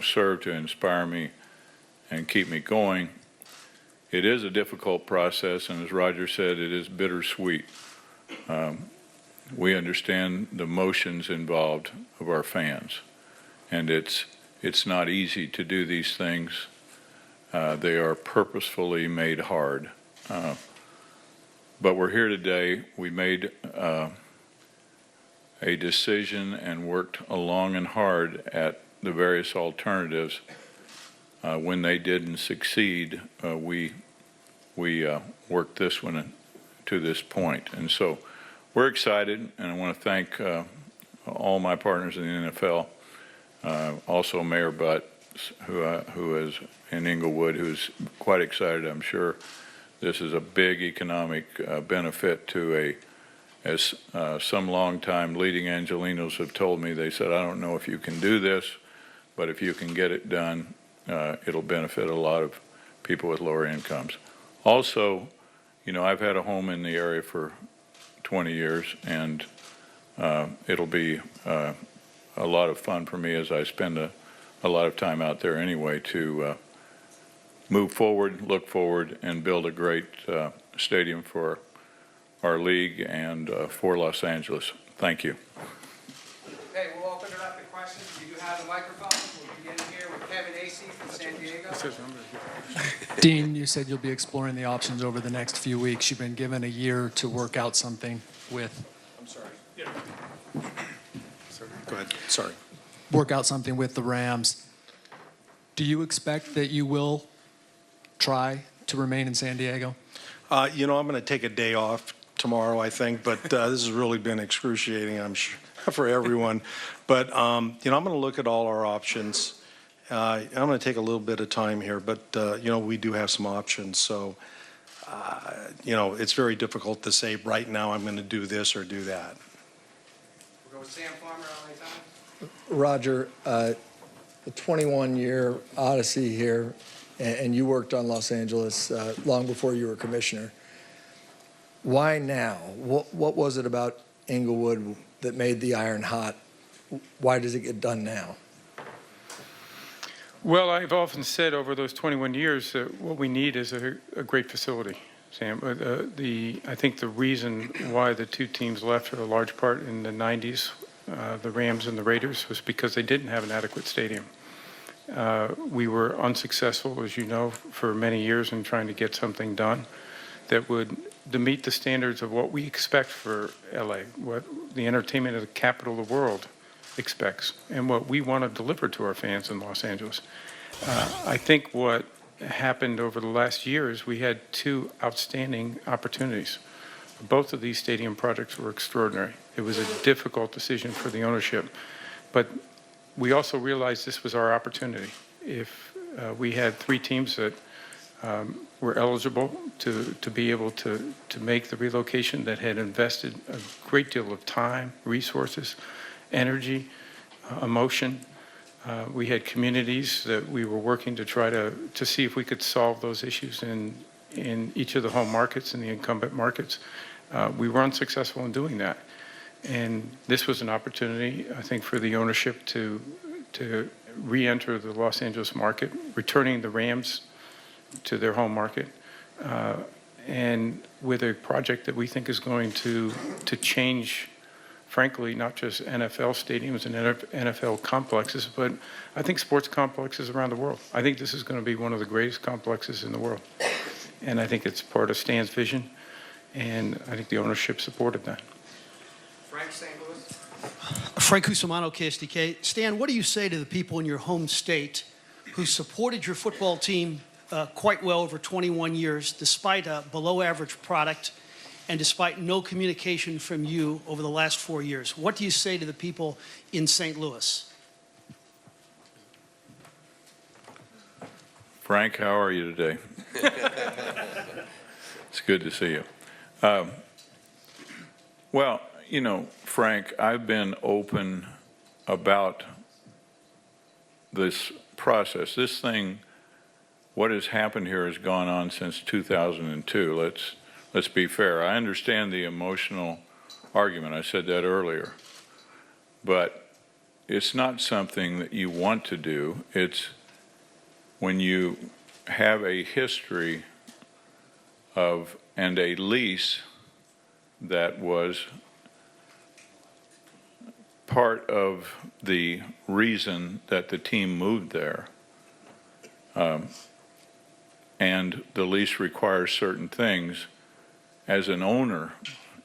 Speaker 3: serve to inspire me and keep me going. It is a difficult process, and as Roger said, it is bittersweet. we understand the emotions involved of our fans, and it's not easy to do these things. They are purposefully made hard. But we're here today. We made a decision and worked long and hard at the various alternatives. When they didn't succeed, we worked this one to this point. And so we're excited, and I want to thank all my partners in the NFL, also Mayor Butt, who is in Inglewood, who's quite excited, I'm sure. This is a big economic benefit to as some longtime leading Angelenos have told me. They said, I don't know if you can do this, but if you can get it done, it'll benefit a lot of people with lower incomes. Also, you know, I've had a home in the area for 20 years, and it'll be a lot of fun for me as I spend a lot of time out there anyway to move forward, look forward, and build a great stadium for our league and for Los Angeles. Thank you.
Speaker 11: Okay, we'll open it up to questions. You do have the microphone. We'll begin here with Kevin Acey from San Diego.
Speaker 12: Dean, you said you'll be exploring the options over the next few weeks. You've been given a year to work out something with.
Speaker 4: I'm sorry. Yeah. Sorry. Go ahead. Sorry.
Speaker 12: Work out something with the Rams. Do you expect that you will try to remain in San Diego?
Speaker 4: You know, I'm going to take a day off tomorrow, I think, but this has really been excruciating, I'm sure, for everyone. But, you know, I'm going to look at all our options. I'm going to take a little bit of time here, but, you know, we do have some options. So, you know, it's very difficult to say right now I'm going to do this or do that.
Speaker 11: We'll go with Sam Farmer, LA Times.
Speaker 13: Roger, the 21-year odyssey here, and you worked on Los Angeles long before you were commissioner. Why now? What was it about Inglewood that made the iron hot? Why does it get done now?
Speaker 7: Well, I've often said over those 21 years that what we need is a great facility, Sam. I think the reason why the two teams left for a large part in the 90s, the Rams and the Raiders, was because they didn't have an adequate stadium. We were unsuccessful, as you know, for many years in trying to get something done that would meet the standards of what we expect for LA, what the entertainment of the capital of the world expects, and what we want to deliver to our fans in Los Angeles. I think what happened over the last year is we had two outstanding opportunities. Both of these stadium projects were extraordinary. It was a difficult decision for the ownership, but we also realized this was our opportunity. If we had three teams that were eligible to be able to make the relocation, that had invested a great deal of time, resources, energy, emotion. We had communities that we were working to try to see if we could solve those issues in each of the home markets and the incumbent markets. We were unsuccessful in doing that. And this was an opportunity, I think, for the ownership to re-enter the Los Angeles market, returning the Rams to their home market, and with a project that we think is going to change, frankly, not just NFL stadiums and NFL complexes, but I think sports complexes around the world. I think this is going to be one of the greatest complexes in the world. And I think it's part of Stan's vision, and I think the ownership supported that.
Speaker 11: Frank, St. Louis.
Speaker 14: Frank Cusimano, KSDK. Stan, what do you say to the people in your home state who supported your football team quite well over 21 years, despite a below-average product and despite no communication from you over the last 4 years? What do you say to the people in St. Louis?
Speaker 3: Frank, how are you today? It's good to see you. Well, you know, Frank, I've been open about this process. This thing, what has happened here has gone on since 2002. Let's be fair. I understand the emotional argument. I said that earlier. But it's not something that you want to do. It's when you have a history of and a lease that was part of the reason that the team moved there. And the lease requires certain things as an owner,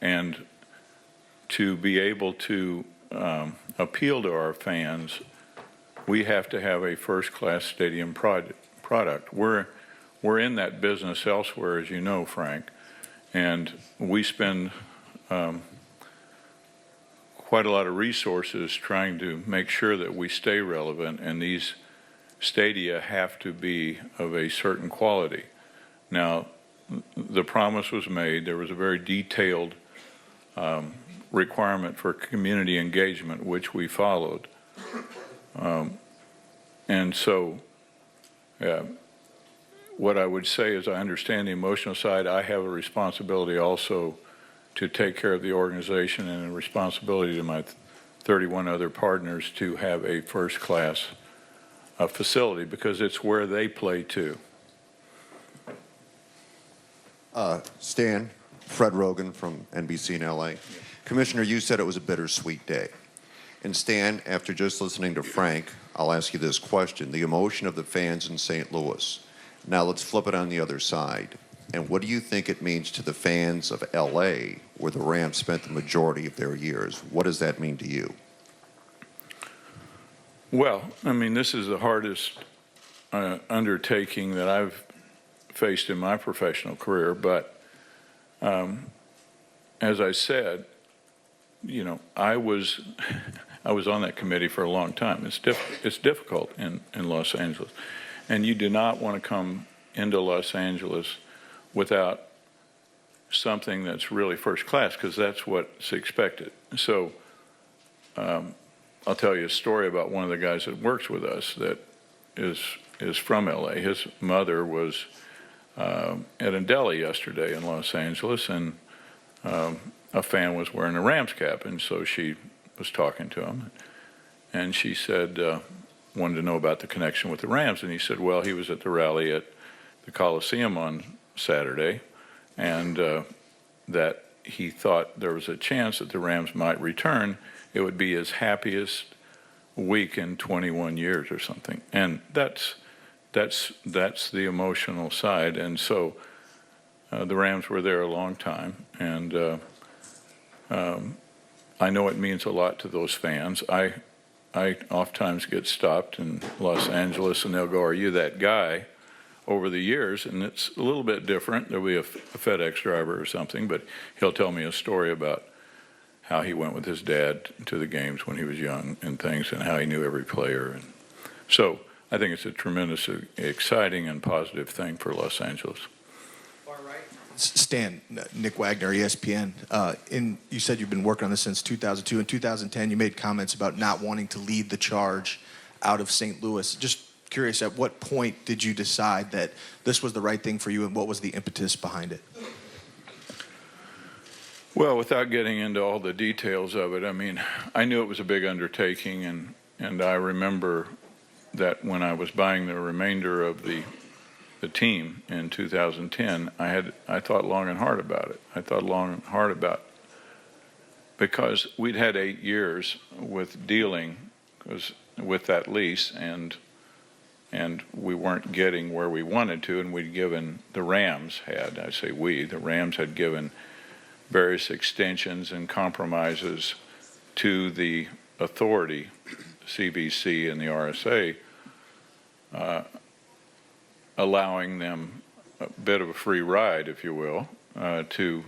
Speaker 3: and to be able to appeal to our fans, we have to have a first-class stadium product. We're in that business elsewhere, as you know, Frank, and we spend quite a lot of resources trying to make sure that we stay relevant, and these stadia have to be of a certain quality. Now, the promise was made. There was a very detailed requirement for community engagement, which we followed. And so what I would say is I understand the emotional side. I have a responsibility also to take care of the organization, and a responsibility to my 31 other partners to have a first-class facility, because it's where they play too.
Speaker 15: Stan, Fred Rogan from NBC in LA. Commissioner, you said it was a bittersweet day. And Stan, after just listening to Frank, I'll ask you this question. The emotion of the fans in St. Louis. Now let's flip it on the other side. And what do you think it means to the fans of LA, where the Rams spent the majority of their years? What does that mean to you?
Speaker 3: Well, I mean, this is the hardest undertaking that I've faced in my professional career, but as I said, you know, I was on that committee for a long time. It's difficult in Los Angeles, and you do not want to come into Los Angeles without something that's really first class, because that's what's expected. So I'll tell you a story about one of the guys that works with us that is from LA. His mother was at a deli yesterday in Los Angeles, and a fan was wearing a Rams cap, and so she was talking to him, and she said, wanted to know about the connection with the Rams, and he said, well, he was at the rally at the Coliseum on Saturday, and that he thought there was a chance that the Rams might return. It would be his happiest week in 21 years or something, and that's the emotional side. And so the Rams were there a long time, and I know it means a lot to those fans. I oftentimes get stopped in Los Angeles, and they'll go, "Are you that guy?" over the years, and it's a little bit different. There'll be a FedEx driver or something, but he'll tell me a story about how he went with his dad to the games when he was young and things, and how he knew every player. And so I think it's a tremendously exciting and positive thing for Los Angeles.
Speaker 16: Stan, Nick Wagner, ESPN. You said you've been working on this since 2002. In 2010, you made comments about not wanting to lead the charge out of St. Louis. Just curious, at what point did you decide that this was the right thing for you, and what was the impetus behind it?
Speaker 3: Well, without getting into all the details of it, I mean, I knew it was a big undertaking, and I remember that when I was buying the remainder of the team in 2010, I thought long and hard about it. I thought long and hard about, because we'd had 8 years with dealing with that lease, and we weren't getting where we wanted to, and we'd given, the Rams had given various extensions and compromises to the authority, CBC and the RSA, allowing them a bit of a free ride, if you will, to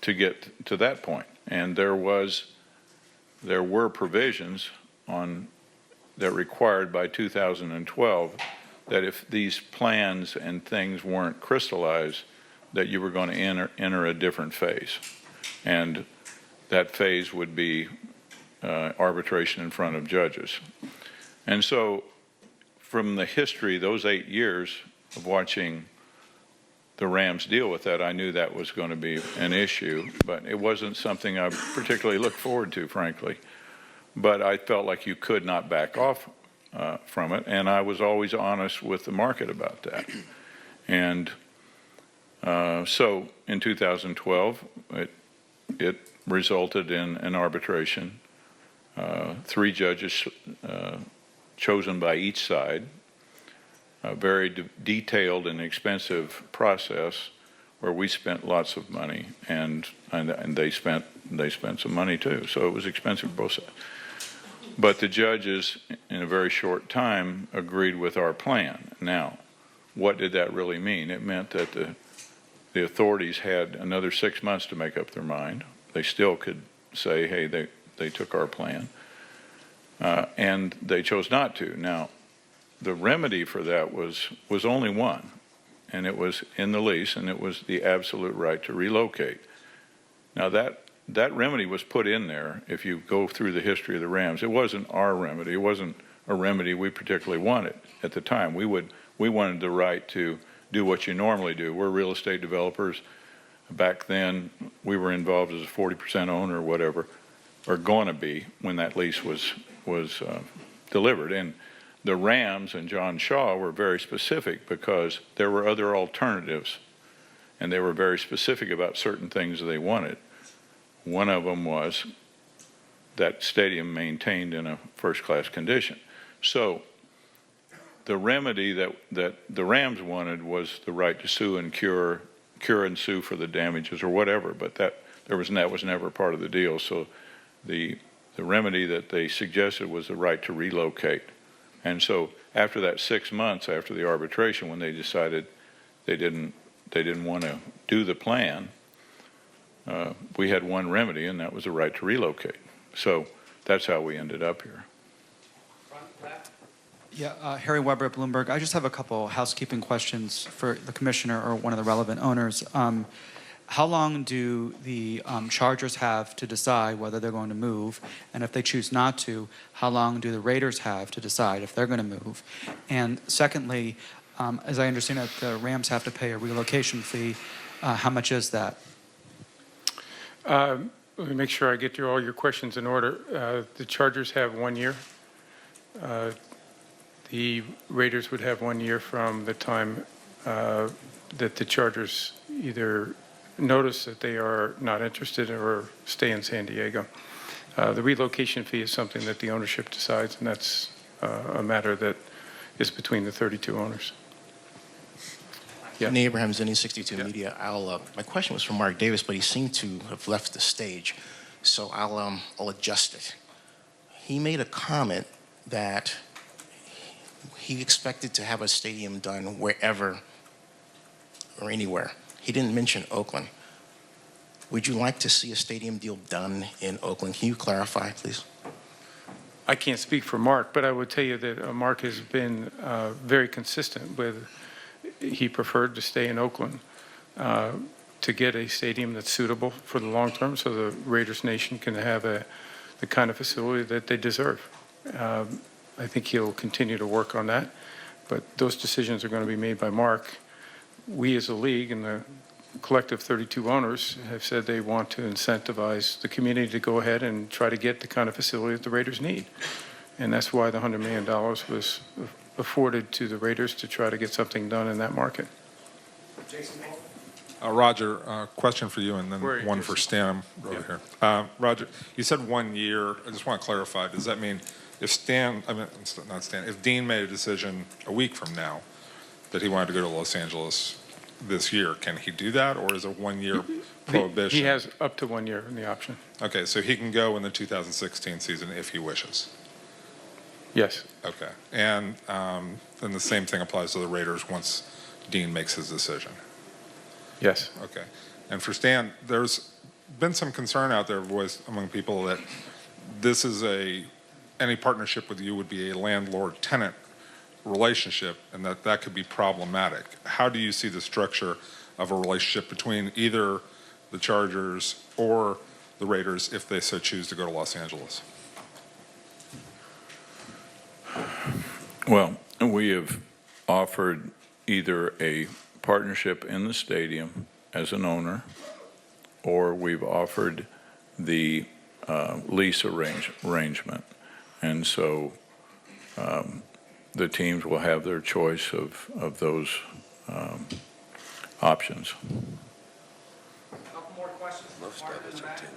Speaker 3: get to that point. And there were provisions that required by 2012 that if these plans and things weren't crystallized, that you were going to enter a different phase. And that phase would be arbitration in front of judges. And so from the history, those 8 years of watching the Rams deal with that, I knew that was going to be an issue, but it wasn't something I particularly looked forward to, frankly. But I felt like you could not back off from it, and I was always honest with the market about that. And so in 2012, it resulted in an arbitration 3 judges chosen by each side, a very detailed and expensive process where we spent lots of money and they spent some money too. So it was expensive both sides. But the judges, in a very short time, agreed with our plan. Now, what did that really mean? It meant that the authorities had another 6 months to make up their mind. They still could say, hey, they took our plan. And they chose not to. Now, the remedy for that was only one, and it was in the lease, and it was the absolute right to relocate. Now, that remedy was put in there. If you go through the history of the Rams, it wasn't our remedy. It wasn't a remedy we particularly wanted at the time. We wanted the right to do what you normally do. We're real estate developers. Back then, we were involved as a 40% owner or whatever, or going to be when that lease was delivered. And the Rams and John Shaw were very specific because there were other alternatives, and they were very specific about certain things they wanted. One of them was that stadium maintained in a first-class condition. So the remedy that the Rams wanted was the right to sue and cure and sue for the damages or whatever, but that was never part of the deal. So the remedy that they suggested was the right to relocate. And so after that 6 months after the arbitration, when they decided they didn't want to do the plan, we had one remedy, and that was the right to relocate. So that's how we ended up here.
Speaker 18: Yeah, Harry Weber at Bloomberg. I just have a couple housekeeping questions for the commissioner or one of the relevant owners. How long do the Chargers have to decide whether they're going to move? And if they choose not to, how long do the Raiders have to decide if they're going to move? And secondly, as I understand it, the Rams have to pay a relocation fee. How much is that?
Speaker 7: Let me make sure I get through all your questions in order. The Chargers have 1 year. The Raiders would have 1 year from the time that the Chargers either notice that they are not interested or stay in San Diego. The relocation fee is something that the ownership decides, and that's a matter that is between the 32 owners.
Speaker 20: Yeah. Nate Abraham, Zenny 62 Media. My question was for Mark Davis, but he seemed to have left the stage, so I'll adjust it. He made a comment that he expected to have a stadium done wherever or anywhere. He didn't mention Oakland. Would you like to see a stadium deal done in Oakland? Can you clarify, please?
Speaker 7: I can't speak for Mark, but I would tell you that Mark has been very consistent with he preferred to stay in Oakland to get a stadium that's suitable for the long term so the Raiders Nation can have the kind of facility that they deserve. I think he'll continue to work on that, but those decisions are going to be made by Mark. We as a league and the collective 32 owners have said they want to incentivize the community to go ahead and try to get the kind of facility that the Raiders need. And that's why the $100 million was afforded to the Raiders to try to get something done in that market.
Speaker 21: Roger, question for you and then one for Stan over here. Roger, you said 1 year. I just want to clarify. Does that mean if if Dean made a decision a week from now that he wanted to go to Los Angeles this year, can he do that, or is it 1 year prohibition?
Speaker 7: He has up to 1 year in the option.
Speaker 21: Okay, so he can go in the 2016 season if he wishes.
Speaker 7: Yes.
Speaker 21: Okay, and then the same thing applies to the Raiders once Dean makes his decision.
Speaker 7: Yes.
Speaker 21: Okay, and for Stan, there's been some concern out there voiced among people that this is any partnership with you would be a landlord-tenant relationship, and that could be problematic. How do you see the structure of a relationship between either the Chargers or the Raiders if they so choose to go to Los Angeles?
Speaker 3: Well, we have offered either a partnership in the stadium as an owner, or we've offered the lease arrangement. And so the teams will have their choice of those options.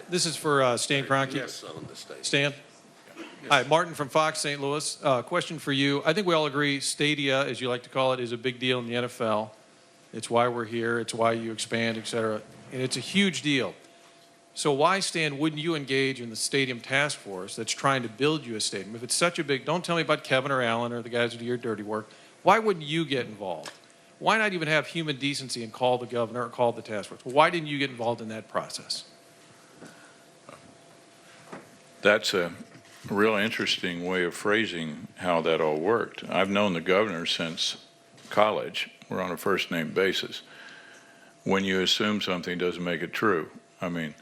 Speaker 24: This is for Stan Kroenke. Stan?
Speaker 1: Hi, Martin from Fox St. Louis. Question for you. I think we all agree stadia, as you like to call it, is a big deal in the NFL. It's why we're here. It's why you expand, et cetera. And it's a huge deal. So why, Stan, wouldn't you engage in the stadium task force that's trying to build you a stadium? If it's such a big, don't tell me about Kevin or Alan or the guys who do your dirty work. Why wouldn't you get involved? Why not even have human decency and call the governor or call the task force? Why didn't you get involved in that process?
Speaker 3: That's a real interesting way of phrasing how that all worked. I've known the governor since college. We're on a first-name basis. When you assume something doesn't make it true. I mean,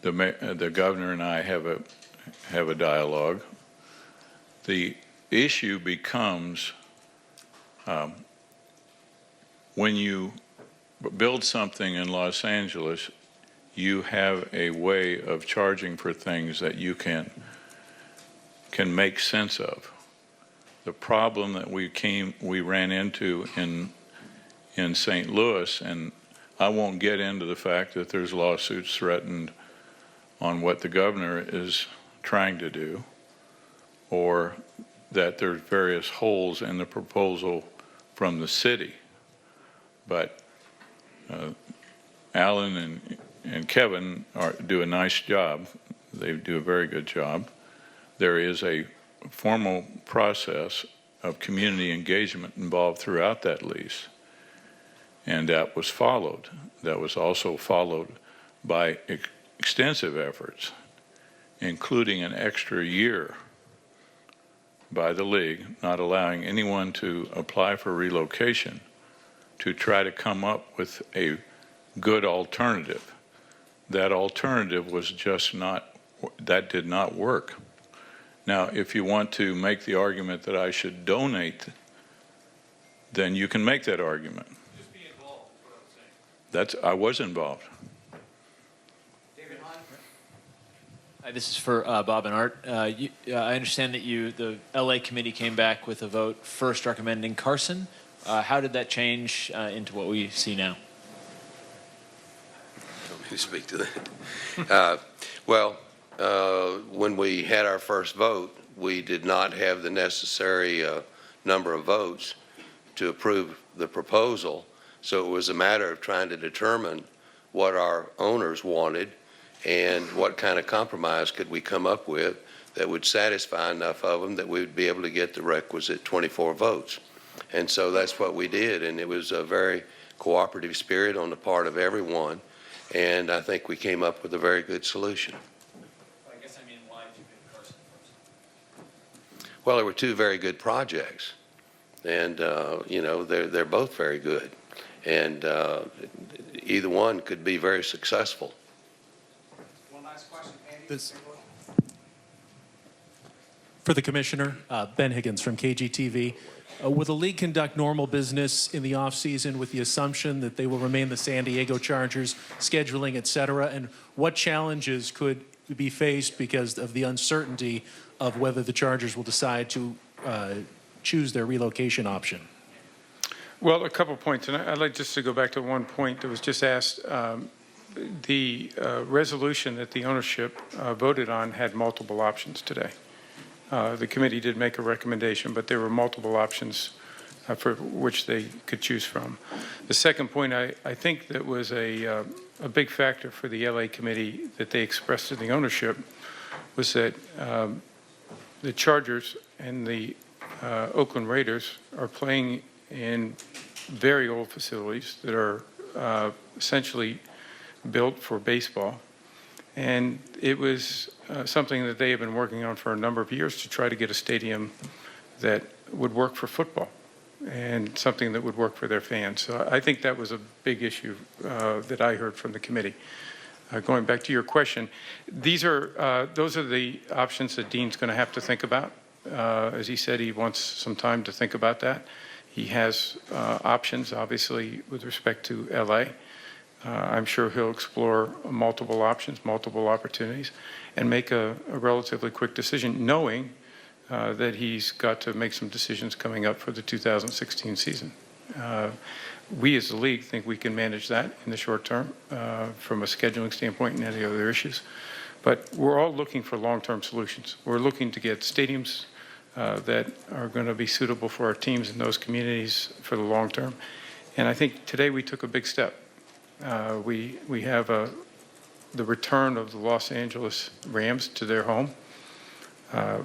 Speaker 3: the governor and I have a dialogue. The issue becomes when you build something in Los Angeles, you have a way of charging for things that you can make sense of. The problem that we ran into in St. Louis, and I won't get into the fact that there's lawsuits threatened on what the governor is trying to do, or that there's various holes in the proposal from the city. But Alan and Kevin do a nice job. They do a very good job. There is a formal process of community engagement involved throughout that lease, and that was followed. That was also followed by extensive efforts, including an extra year by the league, not allowing anyone to apply for relocation, to try to come up with a good alternative. That alternative was just not, that did not work. Now, if you want to make the argument that I should donate, then you can make that argument.
Speaker 1: Just be involved, is what I'm saying.
Speaker 3: I was involved.
Speaker 17: Hi, this is for Bob and Art. I understand that the LA committee came back with a vote first recommending Carson. How did that change into what we see now?
Speaker 9: Want me to speak to that? Well, when we had our first vote, we did not have the necessary number of votes to approve the proposal. So it was a matter of trying to determine what our owners wanted and what kind of compromise could we come up with that would satisfy enough of them that we would be able to get the requisite 24 votes. And so that's what we did, and it was a very cooperative spirit on the part of everyone, and I think we came up with a very good solution.
Speaker 17: I guess I mean, why did you pick Carson first?
Speaker 9: Well, there were two very good projects, and you know, they're both very good, and either one could be very successful.
Speaker 11: One last question, Andy.
Speaker 22: For the commissioner, Ben Higgins from KGTV. Will the league conduct normal business in the offseason with the assumption that they will remain the San Diego Chargers, scheduling, et cetera? And what challenges could be faced because of the uncertainty of whether the Chargers will decide to choose their relocation option?
Speaker 7: Well, a couple points, and I'd like just to go back to one point that was just asked. The resolution that the ownership voted on had multiple options today. The committee did make a recommendation, but there were multiple options for which they could choose from. The second point, I think that was a big factor for the LA committee that they expressed to the ownership was that the Chargers and the Oakland Raiders are playing in very old facilities that are essentially built for baseball. And it was something that they have been working on for a number of years to try to get a stadium that would work for football and something that would work for their fans. So I think that was a big issue that I heard from the committee. Going back to your question, those are the options that Dean's going to have to think about. As he said, he wants some time to think about that. He has options, obviously, with respect to LA. I'm sure he'll explore multiple options, multiple opportunities, and make a relatively quick decision, knowing that he's got to make some decisions coming up for the 2016 season. We as the league think we can manage that in the short term from a scheduling standpoint and any other issues. But we're all looking for long-term solutions. We're looking to get stadiums that are going to be suitable for our teams in those communities for the long term. And I think today we took a big step. We have the return of the Los Angeles Rams to their home.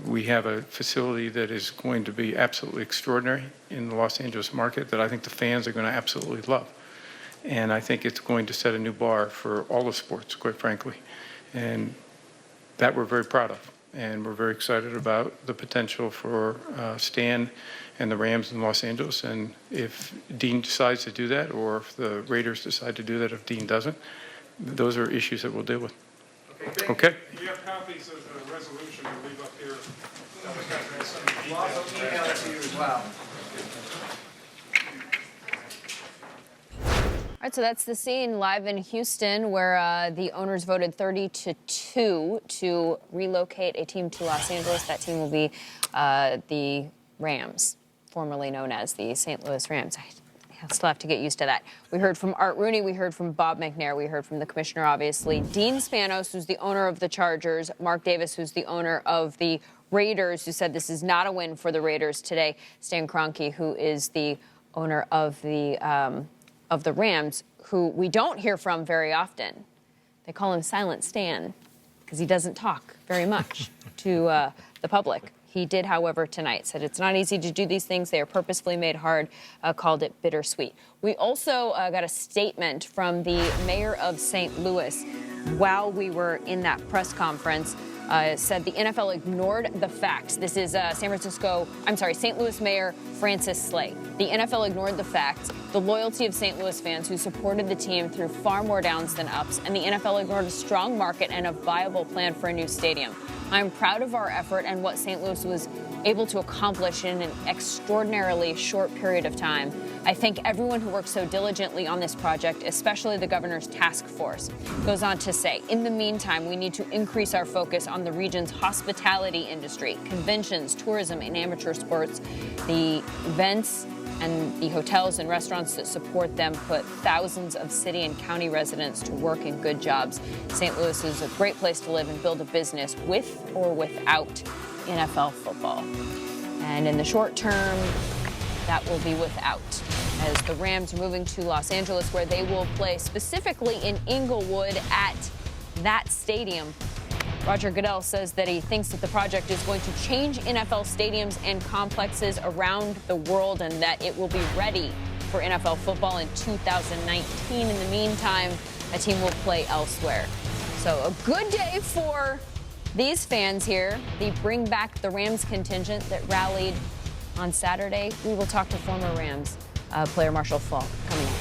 Speaker 7: We have a facility that is going to be absolutely extraordinary in the Los Angeles market that I think the fans are going to absolutely love. And I think it's going to set a new bar for all the sports, quite frankly. And that we're very proud of. And we're very excited about the potential for Stan and the Rams in Los Angeles. And if Dean decides to do that, or if the Raiders decide to do that, if Dean doesn't, those are issues that we'll deal with. Okay?
Speaker 21: You have copies of the resolution to leave up here.
Speaker 11: We'll also email it to you as well.
Speaker 2: All right, so that's the scene live in Houston where the owners voted 30-2 to relocate a team to Los Angeles. That team will be the Rams, formerly known as the St. Louis Rams. I still have to get used to that. We heard from Art Rooney. We heard from Bob McNair. We heard from the commissioner, obviously. Dean Spanos, who's the owner of the Chargers. Mark Davis, who's the owner of the Raiders, who said this is not a win for the Raiders today. Stan Kroenke, who is the owner of the Rams, who we don't hear from very often. They call him Silent Stan because he doesn't talk very much to the public. He did, however, tonight, said it's not easy to do these things. They are purposefully made hard, called it bittersweet. We also got a statement from the mayor of St. Louis while we were in that press conference. Said the NFL ignored the facts. This is St. Louis Mayor Francis Slay. The NFL ignored the facts, the loyalty of St. Louis fans who supported the team through far more downs than ups, and the NFL ignored a strong market and a viable plan for a new stadium. I'm proud of our effort and what St. Louis was able to accomplish in an extraordinarily short period of time. I thank everyone who worked so diligently on this project, especially the governor's task force. Goes on to say, in the meantime, we need to increase our focus on the region's hospitality industry, conventions, tourism, and amateur sports. The events and the hotels and restaurants that support them put thousands of city and county residents to work in good jobs. St. Louis is a great place to live and build a business with or without NFL football. And in the short term, that will be without, as the Rams are moving to Los Angeles, where they will play specifically in Inglewood at that stadium. Roger Goodell says that he thinks that the project is going to change NFL stadiums and complexes around the world and that it will be ready for NFL football in 2019. In the meantime, a team will play elsewhere. So a good day for these fans here. They bring back the Rams contingent that rallied on Saturday. We will talk to former Rams player Marshall Faulk coming up.